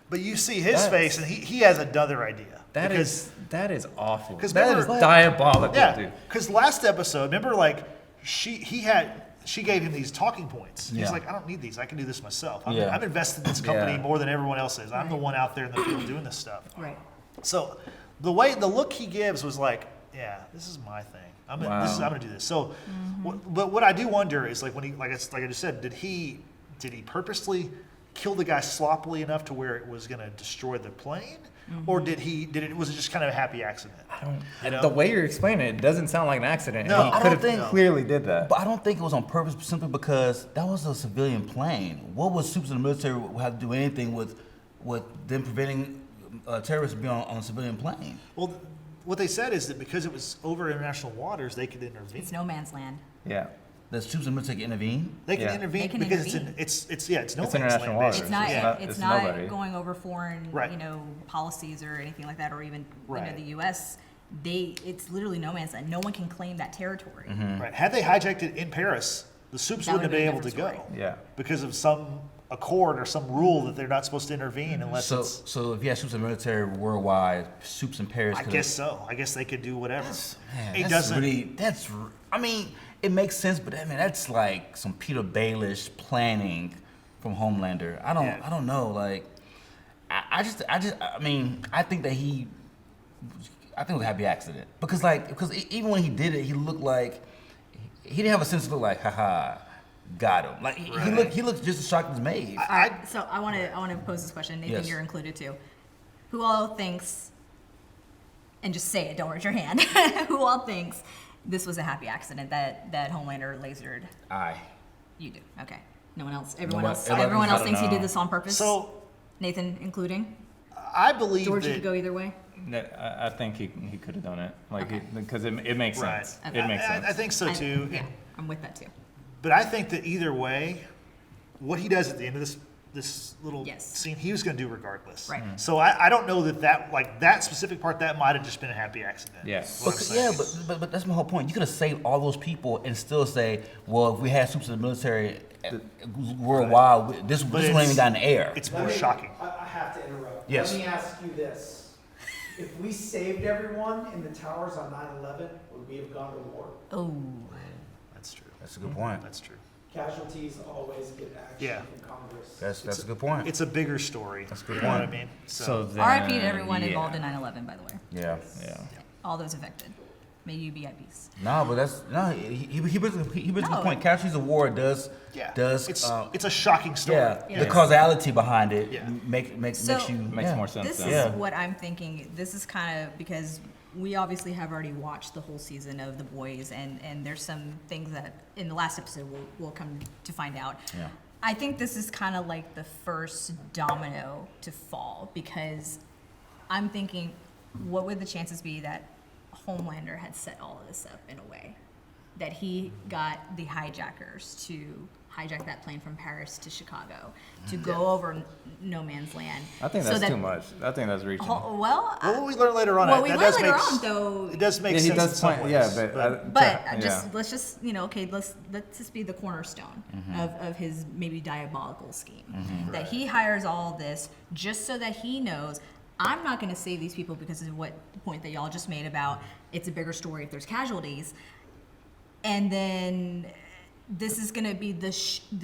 But you see his That's- face, and he has another idea. That because, is awful. 'cause That is remember- diabolical, yeah. dude. Because last episode, remember, like she gave him these talking points. He's Yeah. like, I don't need these. I can do this myself. Yeah. I'm invested in this company Yeah. more than everyone else is. I'm the Right. one out there in the field doing this stuff. Right. So the look he gives was like, yeah, this is my thing. I'm gonna do this. So, but what I do wonder is like when he like I just said, did he purposely kill the guy sloppily enough to where it was gonna destroy the plane, or was it just kind of a happy accident? You know? The way you're explaining it doesn't sound like an accident. No, and I he don't could have think- clearly did that. But I don't think it was on purpose simply because that was a civilian plane. What would troops in the military have to do anything with them preventing terrorists being on a civilian plane? Well, what they said is that because it was over international waters, they could intervene. It's no man's land. Yeah. Does troops in the military intervene? They can Yeah. intervene They can because intervene. it's no It's man's international land, waters. It's not. basically. Yeah. It's It's not nobody. going over foreign, Right. policies or anything like that, or even Right. the U.S. It's literally no man's land. No one can claim that territory. Right. Had they hijacked it in Paris, the soups That wouldn't have would've been able been to a go different Yeah. because of some accord or some rule that they're not supposed to intervene unless So, it's. so if you had troops in the military worldwide, troops in Paris. I could've- guess so. I guess they could do whatever. Man, It that's doesn't. really. I mean, it makes sense, but I mean, that's like some Peter Baelish planning from Homelander. I Yeah. don't know. Like, I mean, I think that I think it was a happy accident because even when he did it, he looked like he didn't have a sense of look like, haha, got him. Like he looked just as shocked as Maeve. All right, so I want to pose this question. Nathan, Yes. you're included too. Who all thinks, and just say it, don't raise your hand. Who all thinks this was a happy accident that Homelander lasered? Aye. You do. Okay. No one else. Everyone one- else. everyone- Everyone else I thinks he don't did know. this on purpose. So Nathan including. I believe George, you that. could go either way. I think he could have done it. Like, Okay. because it makes Right. sense. Okay. It makes sense. I think so too. Yeah, I'm with that too. But I think that either way, what he does at the end of this little Yes. scene, he was going to do regardless. Right. So I don't know that specific part that might have just been a happy accident. Yeah. is what I'm Yeah, saying. but that's my whole point. You could have saved all those people and still say, well, if we had troops in the military worldwide, this But wouldn't even it's- got in the air. It's more shocking. I have to interrupt. Yes. Let me ask you this. If we saved everyone in the towers on 9/11, would we have gone to war? Oh. That's true. That's a good point. That's true. Casualties always get action Yeah. from Congress. That's a good point. It's a bigger story. That's a good You know what I point. mean? So then, R.I.P. to everyone yeah. involved in 9/11. By the way, Yeah. Yeah. all those affected. May you be at peace. No, but he brings a No. good point. Casualties of war does it's a shocking story. yeah, Yeah. the causality behind it Yeah. makes So- you Makes yeah. more sense. This then. is Yeah. what I'm thinking. This is kind of because we obviously have already watched the whole season of The Boys, and there's some things that in the last episode we'll come to find out. Yeah. I think this is kind of like the first domino to fall because I'm thinking, what would the chances be that Homelander had set all of this up in a way that he got the hijackers to hijack that plane from Paris to Chicago to go over no man's land. I think so that's that, too much. I think that's reaching. Well, Well, we learn later on. well, we that learn does later make on though. It does make Yeah, he sense in does some point. ways. Yeah, But yeah. just let's just okay let's just be the cornerstone of his maybe diabolical scheme that Right. he hires all this just so that he knows I'm not going to save these people because of what the point that y'all just made about it's a bigger story if there's casualties, and then this is going to be the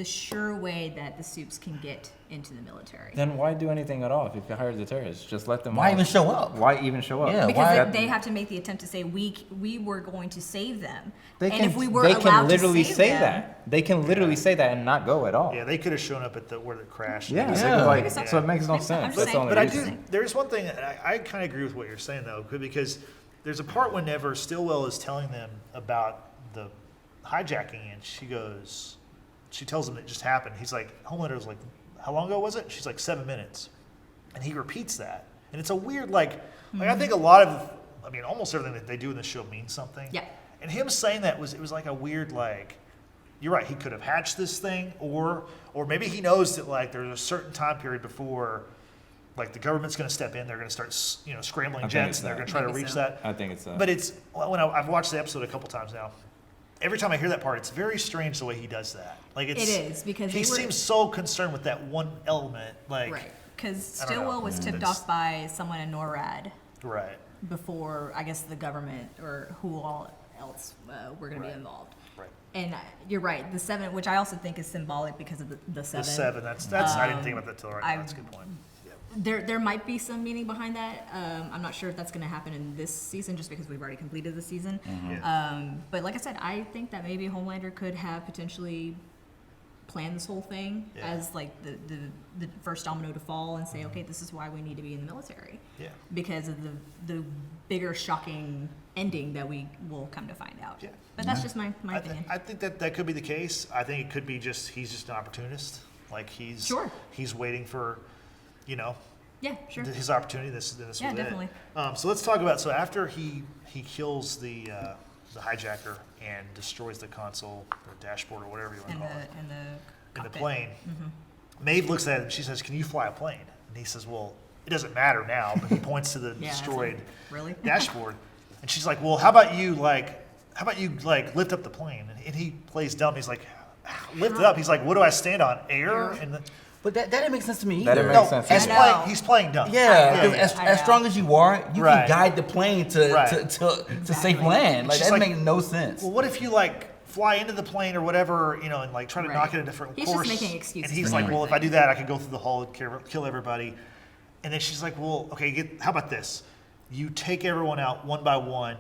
sure way that the Supes can get into the military. Then why do anything at all if you hire the terrorists? Just let them. Why all- even show up? Why even show up? Yeah, Because why- they have to make the attempt to say we were going to save them, They and can. if we were They allowed can literally to save say them, that. They can literally say that and not go at all. Yeah, they could have shown up at where it crashed. Yeah, Maybe yeah. like- Maybe so. So it makes no Makes sense. I'm sense. just That's the saying. only But I reason. do. There's one thing I kind of agree with what you're saying though, because there's a part whenever Stillwell is telling them about the hijacking, and she tells him it just happened. He's like, Homelander's like, how long ago was it? She's like 7 minutes, and he repeats that, and it's a weird like I think a lot of, I mean, almost everything that they do in this show means something. Yeah. And him saying that it was like a weird like. You're right. He could have hatched this thing, or maybe he knows that like there's a certain time period before, like the government's going to step in. They're going to start, scrambling I think jets, it's and they're that. going to try to Maybe reach so. that. I think it's. But it's when I've watched the episode a couple times now. Every time I hear that part, it's very strange the way he does that. Like It is, because he they were- seems so concerned with that one element. Like right? Because I don't know. Stillwell was tipped It's- off by someone in NORAD right, before I guess the government or who all else were going to Right. be involved. right. And you're right, the 7, which I also think is symbolic because of the 7. The 7. That's I didn't think about that till right now. That's a good point. Yeah. There might be some meaning behind that. I'm not sure if that's going to happen in this season, just because we've already completed the season. Yeah. But like I said, I think that maybe Homelander could have potentially planned this whole thing Yeah. as like the first domino to fall and say, okay, this is why we need to be in the military, Yeah. because of the bigger shocking ending that we will come to find out. Yeah. But that's just my I, opinion. I think that could be the case. I think it could be just he's just an opportunist. Like Sure. he's waiting for, Yeah, sure. his opportunity. This Yeah, was definitely. it. So let's talk about. So after he kills the hijacker and destroys the console or dashboard or whatever you want In to call it the in the cockpit. plane, Maeve looks at it and she says, "Can you fly a plane?" And he says, "Well, it doesn't matter now." But he points to the Yeah, destroyed really? dashboard, and she's like, "Well, how about you lift up the plane?" And he plays dumb. He's like, "Lift it up." He's like, "What do I stand on? Air?" And But that didn't make sense to me That either. didn't make sense he's I know. playing. He's playing dumb. Yeah, because I as know. strong as you are, you Right. can guide the plane to Right. to safe land. Like She's that like, makes no sense. Well, what if you fly into the plane or whatever, and like try to Right. knock it in a different He's course? just making excuses And he's for like, "Well, if I do everything. that, I could go through the hull and kill everybody." And then she's like, "Well, okay, how about this? You take everyone out one by one,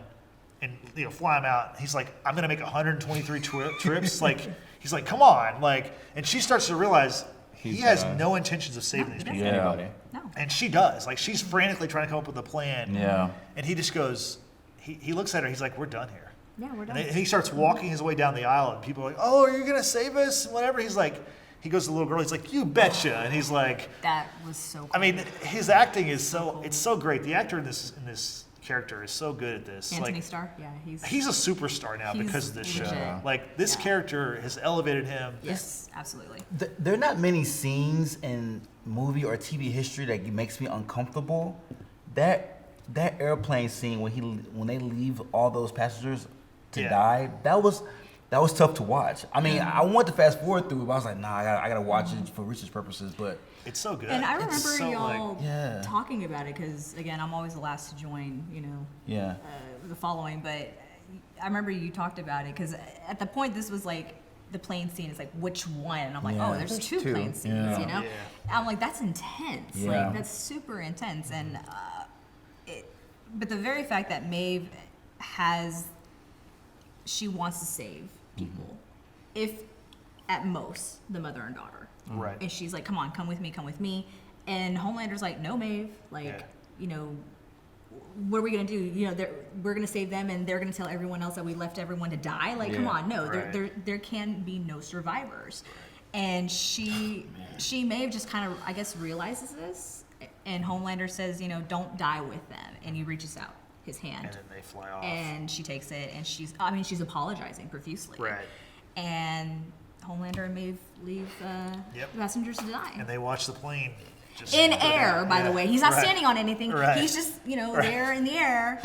and fly them out." He's like, "I'm gonna make 123 trips." Like he's like, "Come on!" Like, and she starts to realize he He's has gonna- no intentions of saving No, these he people. doesn't. Anybody. No. And she does. Like she's frantically trying to come up with a plan. Yeah. And he just goes, he looks at her. He's like, "We're done here." Yeah, we're And done. then he starts walking his way down the aisle, and people are like, "Oh, are you gonna save us?" And whatever. He's like, he goes to the little girl. He's like, "You betcha!" And he's like, That was so cool. I mean, his acting is so great. The actor in this character is so good at this. Anthony Like, Starr, yeah, he's a superstar now He's because of this show. legit. Like this Yeah. character has elevated him. yes, absolutely. There are not many scenes in movie or TV history that makes me uncomfortable. That airplane scene when they leave all those passengers to Yeah. die, that was tough to watch. I mean, I wanted to fast forward through it, but I was like, nah, I gotta watch it for research purposes. But It's so good. And I It's remember so, y'all Yeah. talking about it because, again, I'm always the last to join, yeah, the following. But I remember you talked about it because at the point this was like the plane scene is like which one, and I'm like, Yeah. oh, there's two two. plane scenes, Yeah. Yeah. I'm like, that's intense. Yeah. Like that's super intense, and but the very fact that Maeve she wants to save people, if at most the mother and daughter. Right. And she's like, come on, come with me. And Homelander's like, no, Maeve, Yeah. what are we gonna do? We're gonna save them, and they're gonna tell everyone else that we left everyone to die. Like, come Yeah. on, no, Right. there can be no survivors. And she Maeve just kind of, I guess, realizes this. And Homelander says, don't die with them, and he reaches out his hand. And then they fly off. And she takes it, and she's apologizing profusely. Right. And Homelander and Maeve leave Yep. the passengers to die. And they watch the plane just In go down. air, by the Yeah. way. He's not Right. standing on anything. Right. He's just, Right. there in the air.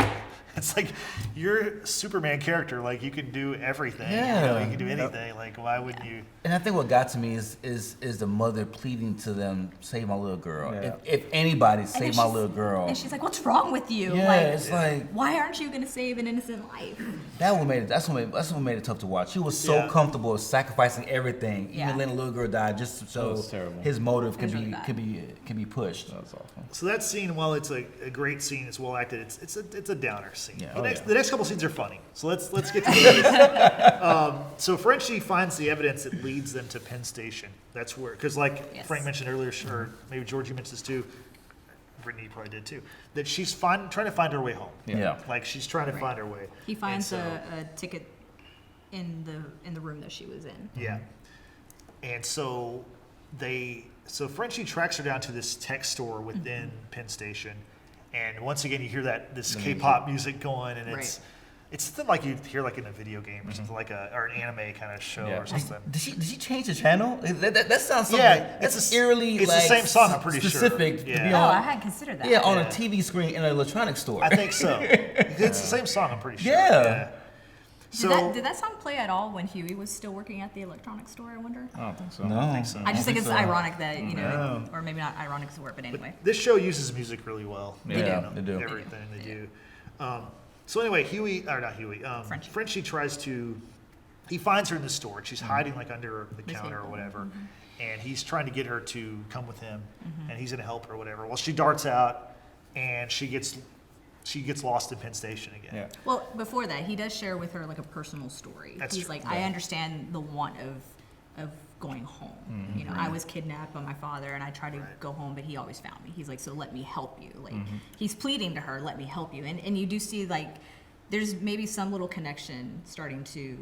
It's like you're a Superman character. Like you can do everything. Yeah. You can do anything. Like why wouldn't you? And I think what got to me is the mother pleading to them, save my little girl. Yeah. If anybody, And save then my she's- little girl. And she's like, "What's wrong with you? Yeah, Like, it's like why aren't you going to save an innocent life?" that's what made it tough to watch. He was so Yeah. comfortable sacrificing everything, Yeah. even letting the little girl die, just so was terrible. his motive It was could really be bad. could be pushed. That was awful. So that scene, while it's a great scene, it's well acted. It's a downer scene. Yeah. The, Oh, next, yeah. the next couple scenes are funny. So let's get to these. So Frenchie finds the evidence that leads them to Penn Station. That's where, because like Yes. Frank mentioned earlier, or maybe Georgie mentioned this too. Brittany probably did too. That she's trying to find her way home. Yeah. Like she's trying to Right. find her way. He finds And a ticket in the room that she was in. Yeah. And so Frenchie tracks her down to this tech store within Penn Station. And once again you hear this K-pop music going, and Right. it's something like you'd hear like in a video game or something like or an anime kind of show Yeah. or something. Did she change the channel? That sounds something. Yeah, that's it's eerily it's the like same song, I'm pretty sure. specific to Yeah. be Oh, I on. hadn't considered that. Yeah, on Yeah. a TV screen in an electronics store. I think so. It's the same song, I'm pretty sure. Yeah. So Did that song play at all when Huey was still working at the electronics store? I wonder. I don't think so. No. I think so. I just think it's so. ironic that No. or maybe not ironic is the word, but anyway. this show uses music really well. They You do. know, They do. Everything they do. So anyway, Frenchie. Frenchie he finds her in the store. She's hiding like under the counter or table. whatever. And he's trying to get her to come with him, and he's going to help her or whatever. Well, she darts out, and she gets lost in Penn Station again. Yeah. Well, before that, he does share with her like a personal story. That's He's true. like, I understand the want of going home. You know, I was kidnapped by my father, and I tried to Right. go home, but he always found me. He's like, so let me help you. Like, he's pleading to her, let me help you. And you do see like, there's maybe some little connection starting to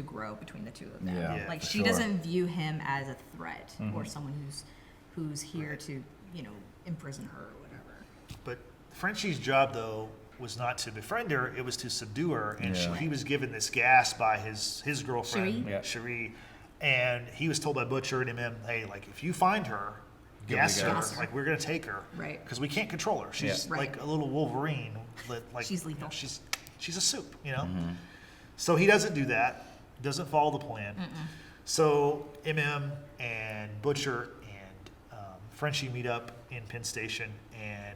grow between the two of them. Yeah, Yeah, Like for she sure. doesn't view him as a threat or someone who's here to imprison her or whatever. But Frenchie's job, though, was not to befriend her; it was to subdue her. And Yeah. he was given this gas by his girlfriend, Cherie? Yeah. Cherie, and he was told by Butcher and him, "Hey, like if you find her, Give her gas the her. gas. Like we're gonna take her, Right. Because we can't control her. She's Yeah. like Right. a little Wolverine. Like She's lethal. She's a soup, So he doesn't do that. Doesn't follow the plan. So MM and Butcher and Frenchie meet up in Penn Station, and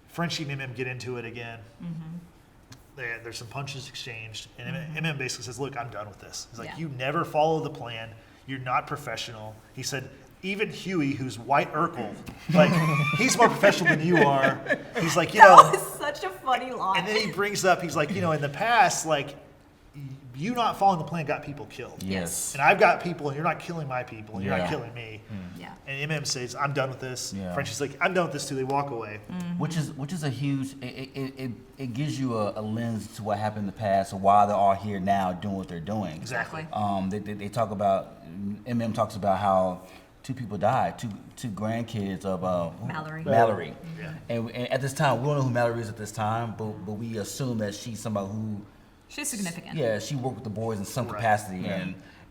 Frenchie and MM get into it again. There's some punches exchanged, and MM basically says, "Look, I'm done with this." He's like, Yeah. "You never follow the plan. You're not professional." He said, "Even Huey, who's white Urkel, like he's more professional than you are." He's like, "You That know," was such a funny line. and then he brings up, he's like, "You know, in the past, like you not following the plan got people killed, Yes. and I've got people, and you're not killing my people, and you're not Yeah. killing me." yeah. And MM says, "I'm done with this." Yeah. Frenchie's like, "I'm done with this too." They walk away. Which is a huge. It gives you a lens to what happened in the past, or why they're all here now doing what they're doing. Exactly. They talk about. MM talks about how two people died, two grandkids of Mallory. Mallory. Yeah. And at this time, we don't know who Mallory is at this time, but we assume that she's somebody who. She's significant. Yeah, she worked with the boys in some Right. capacity, Yeah.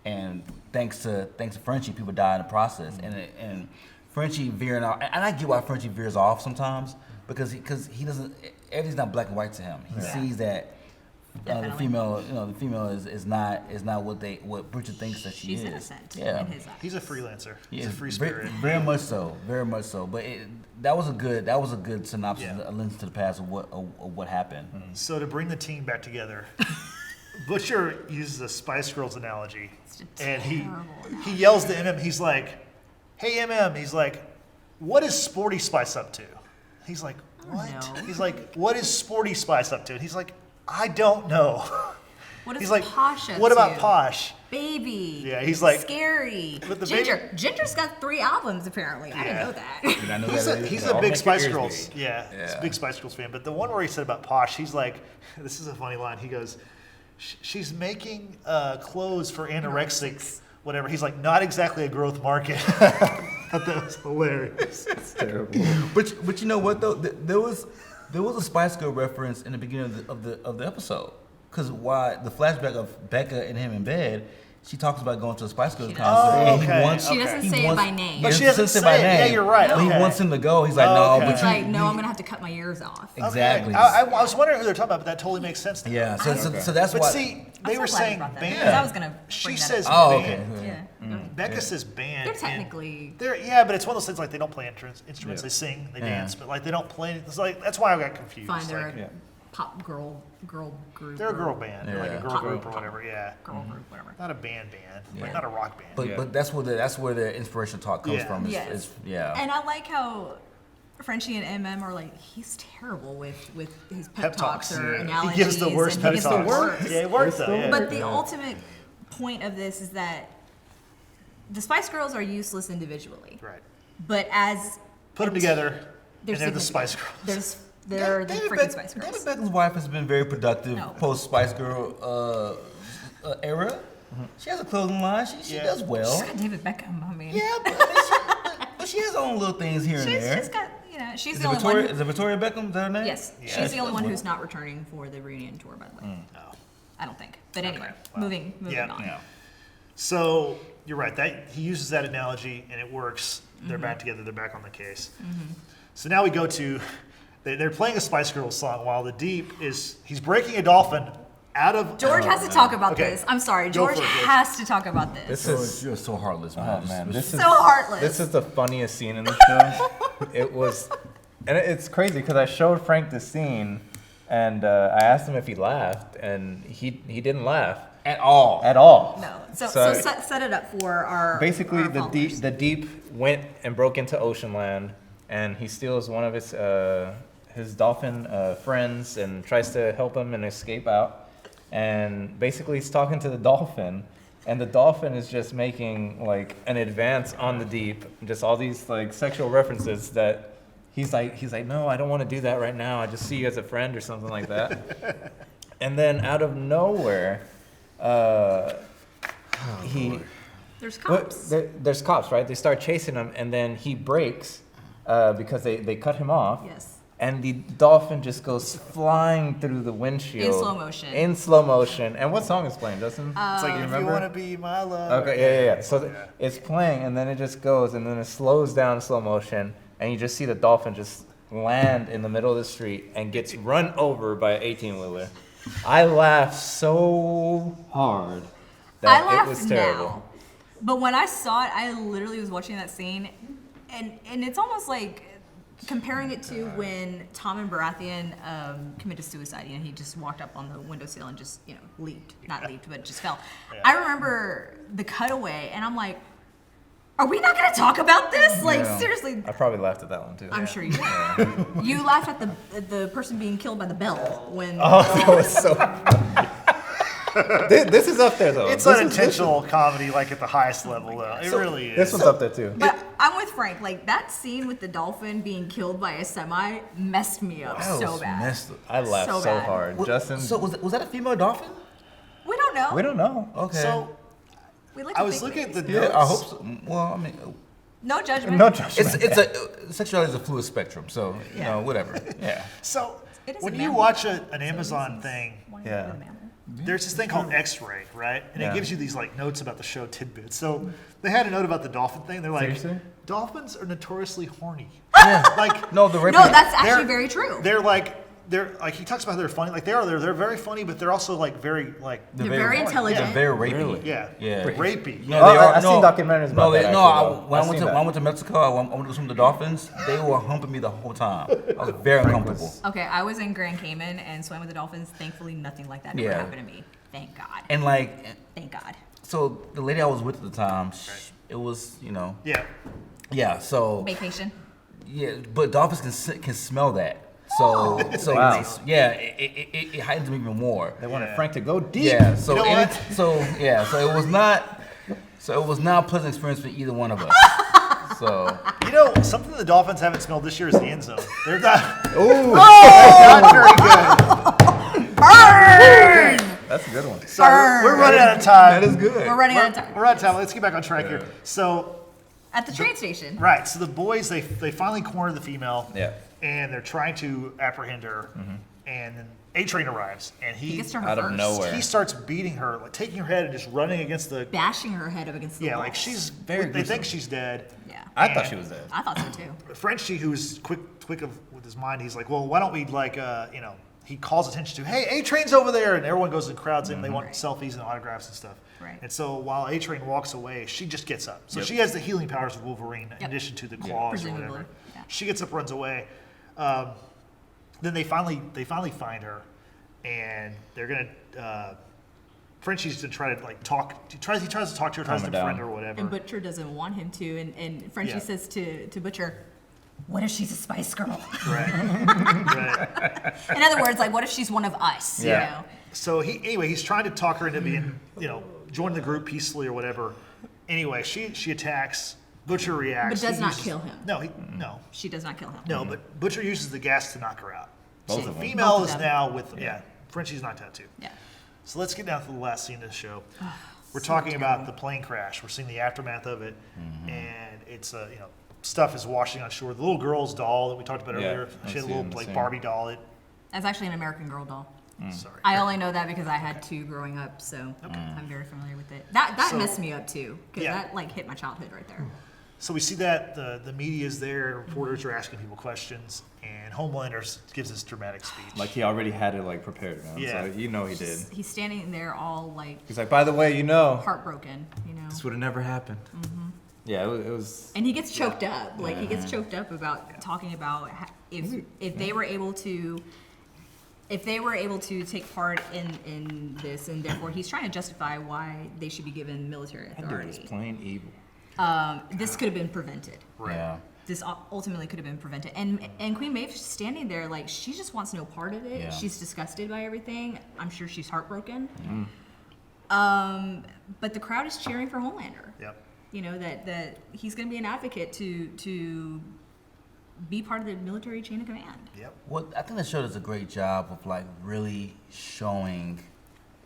and thanks to Frenchie, people died in the process, and Frenchie veering off, and I get why Frenchie veers off sometimes because he doesn't, everything's not black and white to him. He Yeah. sees that the Definitely. female is not what Bridget thinks that she She's is. innocent Yeah. in his eyes. He's a freelancer. He's Yeah, a free very, spirit. very much so, very much so. But that was a good synopsis, Yeah. a lens to the past of what happened. So to bring the team back together, Butcher uses a Spice Girls analogy, It's a and he terrible yells to MM. He's like, "Hey MM," he's like, "What is Sporty Spice up to?" He's like, "What?" know. He's like, "What is Sporty Spice up to?" And he's like, "I don't know." What is He's like, Posh up "What about to? Posh?" Baby. Yeah, he's like- scary. But the Ginger. Ginger's got 3 albums apparently. I didn't Yeah. know that. Did I know He's that? he's I'll a big make your Spice ears Girls. bleed. Yeah, he's a Yeah. big Spice Girls fan. But the one where he said about Posh, he's like, this is a funny line. He goes, "She's making clothes for anorexics, whatever." He's like, "Not exactly a growth market." I thought that was hilarious. It's terrible. But you know what though? There was There was a Spice Girl reference in the beginning of the episode. Because why the flashback of Becca and him in bed, she talks about going to a Spice Girls She concert. does. And Oh, okay. She doesn't he say it wants- by name. But she doesn't doesn't by say it. Yeah, name. you're right. But he Okay. wants him to go. He's like, no, Okay. but It's you, like, no, I'm gonna have to cut my ears off. exactly. Okay. I was wondering who they're talking about, but that totally makes sense. To me. Yeah, so that's But why. see, I'm they so were glad you saying brought that up, band. because I was gonna She bring that says up. Oh, okay. band. Yeah. Becca says band. They're and technically. yeah, but it's one of those things like they don't play instruments. Yeah. They sing, they Yeah. dance, but like they don't play. It's like that's why I got confused. Fine, they're Like, a pop girl group. they're a or girl band, they're like a Yeah. girl Pop group or group. whatever. Yeah, Girl group, whatever. not a band, like Yeah. not a rock band. But Yeah. but that's where the inspiration talk comes Yeah. from. Yes. Yeah. And I like how Frenchie and MM are like, he's terrible with his pep talks or yeah. analogies. He gives the worst and pep he gives talks. the worst. Yeah, it works though. Yeah. But the ultimate point of this is that the Spice Girls are useless individually, right. but as Put them together, and they're they're the significant. Spice Girls. They're the David freaking Spice Girls. David Beckham's wife has been very productive No. post Spice Girl era. She has a clothing line. She Yeah. does well. She's got David Beckham. I mean, Yeah, but she has her own little things here and she's there. got, you know, she's Is the it only Victoria? one. Is it Victoria Beckham? Is that her name? Yes, Yeah. she's the She only does one well. who's not returning for the reunion tour, by the way. No. I don't think. But anyway, Well, moving yeah. on. Yeah. So you're right. That he uses that analogy, and it works. Mm-hmm. They're back together. They're back on the case. So now we go to they're playing a Spice Girls song while the Deep he's breaking a dolphin out of George has to talk about Okay. this. I'm sorry, Go George for it, George. has to talk about this. This George, is you're so heartless, man. oh Just- man, just- this is So heartless. This is the funniest scene in the show. It was, and it's crazy because I showed Frank the scene, and I asked him if he laughed, and he didn't laugh at all. at all. No. So So- set it up for our Basically, our the deep went and broke into Ocean Land, and he steals one of his dolphin friends and tries to help him and escape out. And basically, he's talking to the dolphin, and the dolphin is just making like an advance on the Deep, just all these like sexual references that he's like, no, I don't want to do that right now. I just see you as a friend or something like that. And then out of nowhere, There's Well, cops. there's cops, right? They start chasing him, and then he breaks because they cut him off. Yes. And the dolphin just goes flying through the windshield. In slow motion. In slow motion. And what song is playing, Justin? It's like you if remember? you want to be my love. Okay, yeah. So it's playing, and then it just goes, and then it slows down in slow motion, and you just see the dolphin just land in the middle of the street and gets run over by an 18-wheeler. I laughed so hard that I laugh it was terrible. now, but when I saw it, I literally was watching that scene, and it's almost like comparing it to when Tom and Baratheon committed suicide. You know, he just walked up on the windowsill and just leaped, not leaped, but just fell. Yeah. I remember the cutaway, and I'm like, are we not going to talk about this? Like, Yeah. seriously. I probably laughed at that one too. I'm sure you did. You laughed at the person being killed by the bell when. Oh, that was so. This is up there though. It's This is- unintentional comedy, like at the highest level, though. It really is. This one's up there too. But I'm with Frank. Like that scene with the dolphin being killed by a semi messed me up That so was bad. messed up. I laughed so so bad. hard. Well, Justin, So was that a female dolphin? We don't know. we don't know. Okay. So We like I to was think looking at the yeah, notes. I hope so. Well, I mean, no judgment. No judgment. it's sexuality is a fluid spectrum, so you Yeah. know, whatever. Yeah. So It is when a you mammal. watch an So Amazon this is thing, one Yeah. of the mammal. there's this thing called X-ray, right? And Yeah. it gives you these like notes about the show tidbits. So they had a note about the dolphin thing. They're like, Seriously? dolphins are notoriously horny. Yeah. Like No, the No, that's actually They're- very true. they're like he talks about how they're funny. Like they're very funny, but they're also like very like They're very intelligent. They're very rapey. Really? yeah Yeah. rapey. No, Oh, they are. I've seen documentaries about that, No, actually, though. when I've I went seen to that. when I went to Mexico, I went to swim with the dolphins. They were humping me the whole time. I was very uncomfortable. Okay, I was in Grand Cayman and swam with the dolphins. Thankfully, nothing like that ever Yeah. happened to me. Thank God. And like, Thank God. so the lady I was with at the time, it was Yeah. yeah. So Vacation. yeah, but dolphins can smell that. So Wow. yeah, it heightens them even more. They wanted Yeah. Frank to go deep. Yeah. So You know any- what? so it was not. So it was not a pleasant experience for either one of us. So You know, something the Dolphins haven't smelled this year is the end zone. They're not, Ooh, not very good. Burn! that's a good one. So we're running out of time. That is good. We're running out of time. We're out of time. Let's get back on track here. So, At the train station. right. So the boys, they finally corner the female. Yeah. and they're trying to apprehend her. And then A-Train arrives, and He gets to her out of first. nowhere. he starts beating her, like taking her head and just running against the. Bashing her head up against the Yeah, wall. like she's. Very They gruesome. think she's dead. Yeah. I thought she was dead. I thought so too. Frenchie, who's quick with his mind, he's like, well, why don't we he calls attention to, hey, A-Train's over there, and everyone goes and crowds in. They want Right. selfies and autographs and stuff. Right. And so while A-Train walks away, she just gets up. So Yep. she has the healing powers of Wolverine in Yep. addition to the claws or Presumably, whatever. yeah. She gets up, runs away. Then they finally find her, and they're gonna. Frenchie's to try to like talk. He tries to talk to her, tries to Calm her befriend down. her, or whatever. And Butcher doesn't want him to, and Frenchie Yeah. says to Butcher, "What if she's a Spice Girl?" Right. Right. In other words, like, what if she's one of us? Yeah. You know? So he's trying to talk her into being, joining the group peacefully or whatever. Anyway, she attacks. Butcher reacts. But does He not uses- kill him. No, She does not kill him. no. But Butcher uses the gas to knock her out. Both So of the them. female Both of is them. now with Frenchie's knocked out too. Yeah. So let's get down to the last scene of the show. We're talking about the plane crash. We're seeing the aftermath of it, and it's stuff is washing on shore. The little girl's doll that we talked about Yeah, earlier. I She had a see little in the like scene. Barbie doll. That's actually an American Girl doll. Sorry. I only know that because I had two growing up, so I'm very familiar with it. That So- messed me up too, because Yeah. that like hit my childhood right there. So we see that the media's there, reporters are asking people questions, and Homelander gives this dramatic speech. Like he already had it like prepared. Man. Yeah. So he did. He's standing there all like He's like, by the way, heartbroken, this would have never happened. Yeah, it was. And he gets choked up. Like he gets choked up about talking about if they were able to. If they were able to take part in this, and therefore he's trying to justify why they should be given military That dude was authority, plain evil. this could have been prevented. Right. Yeah. This ultimately could have been prevented. And Queen Maeve's standing there like she just wants no part of it. Yeah. She's disgusted by everything. I'm sure she's heartbroken. But the crowd is cheering for Homelander. Yep. You know that he's going to be an advocate to be part of the military chain of command. Yep. Well, I think the show does a great job of like really showing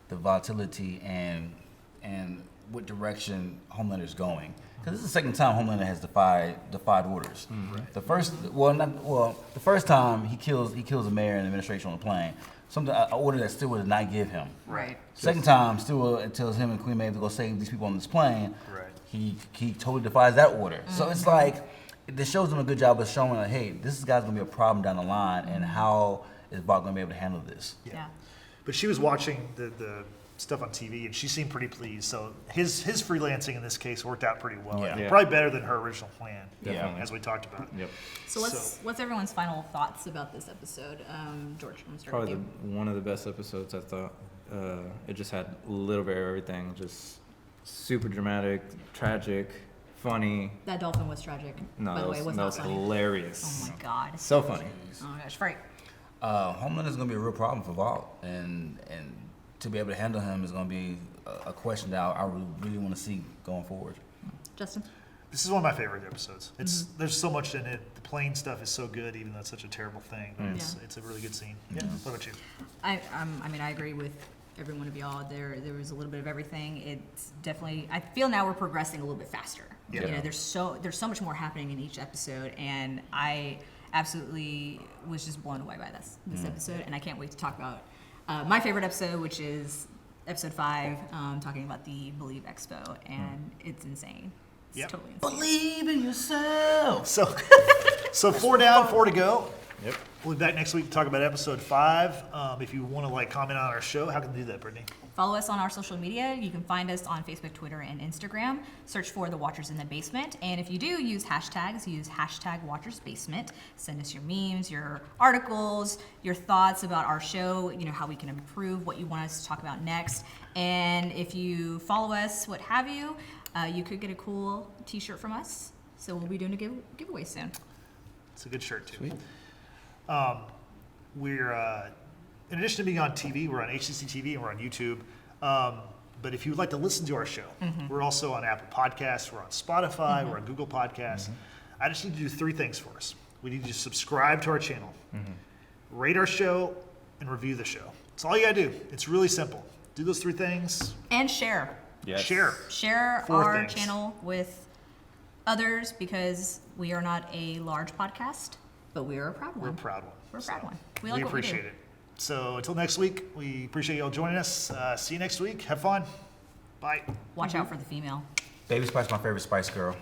the volatility and what direction Homelander's going. Because this is the second time Homelander has defied orders. Right. The first time he kills the mayor and the administration on the plane. Something an order that Stewart did not give him. Right. Second time, Stewart tells him and Queen Maeve to go save these people on this plane. Right. He totally defies that order. So it's like this shows them a good job of showing like, hey, this guy's gonna be a problem down the line, and how is Bach gonna be able to handle this? Yeah. But she was watching the stuff on TV, and she seemed pretty pleased. So his freelancing in this case worked out pretty well. I Yeah. think. Yeah. Probably better than her original plan. Definitely. As we talked about. Yep. So what's everyone's final thoughts about this episode? George, I'm starting Probably with you. one of the best episodes, I thought. It just had a little bit of everything. Just super dramatic, tragic, funny. That dolphin was tragic. No, by the way, that was was not funny. hilarious. Oh my god. So funny. Oh my gosh, Frank. Homelander's gonna be a real problem for Vault, and to be able to handle him is gonna be a question that I really want to see going forward. Justin. This is one of my favorite episodes. It's there's so much in it. The plane stuff is so good, even though it's such a terrible thing. But it's a really good scene. Yeah. What about you? I mean, I agree with every one of y'all. There was a little bit of everything. It's definitely. I feel now we're progressing a little bit faster. Yeah. You know, there's so much more happening in each episode, and I absolutely was just blown away by this episode, and I can't wait to talk about my favorite episode, which is episode 5, talking about the Believe Expo, and it's insane. It's Yep. totally insane. Believe in yourself. So 4 down, 4 to go. Yep. We'll be back next week to talk about episode 5. If you want to comment on our show, how can they do that, Brittany? Follow us on our social media. You can find us on Facebook, Twitter, and Instagram. Search for The Watchers in the Basement. And if you do use hashtags, use hashtag WatchersBasement. Send us your memes, your articles, your thoughts about our show, how we can improve, what you want us to talk about next. And if you follow us, what have you, you could get a cool t-shirt from us. So we'll be doing a giveaway soon. It's a good shirt, too. Sweet. We're, in addition to being on TV, we're on HCCTV and we're on YouTube. But if you would like to listen to our show, we're also on Apple Podcasts, we're on Spotify, we're on Google Podcasts. I just need to do 3 things for us. We need to subscribe to our channel, rate our show, and review the show. That's all you gotta do. It's really simple. Do those 3 things. And share. Yes. Share. Share 4 our things. channel with others because we are not a large podcast. But we're a proud We're a one. proud one. We're a So proud one. We like what we do. appreciate it. So until next week, we appreciate y'all joining us. See you next week. Have fun. Bye. Watch out for the female. Baby Spice, my favorite Spice Girl.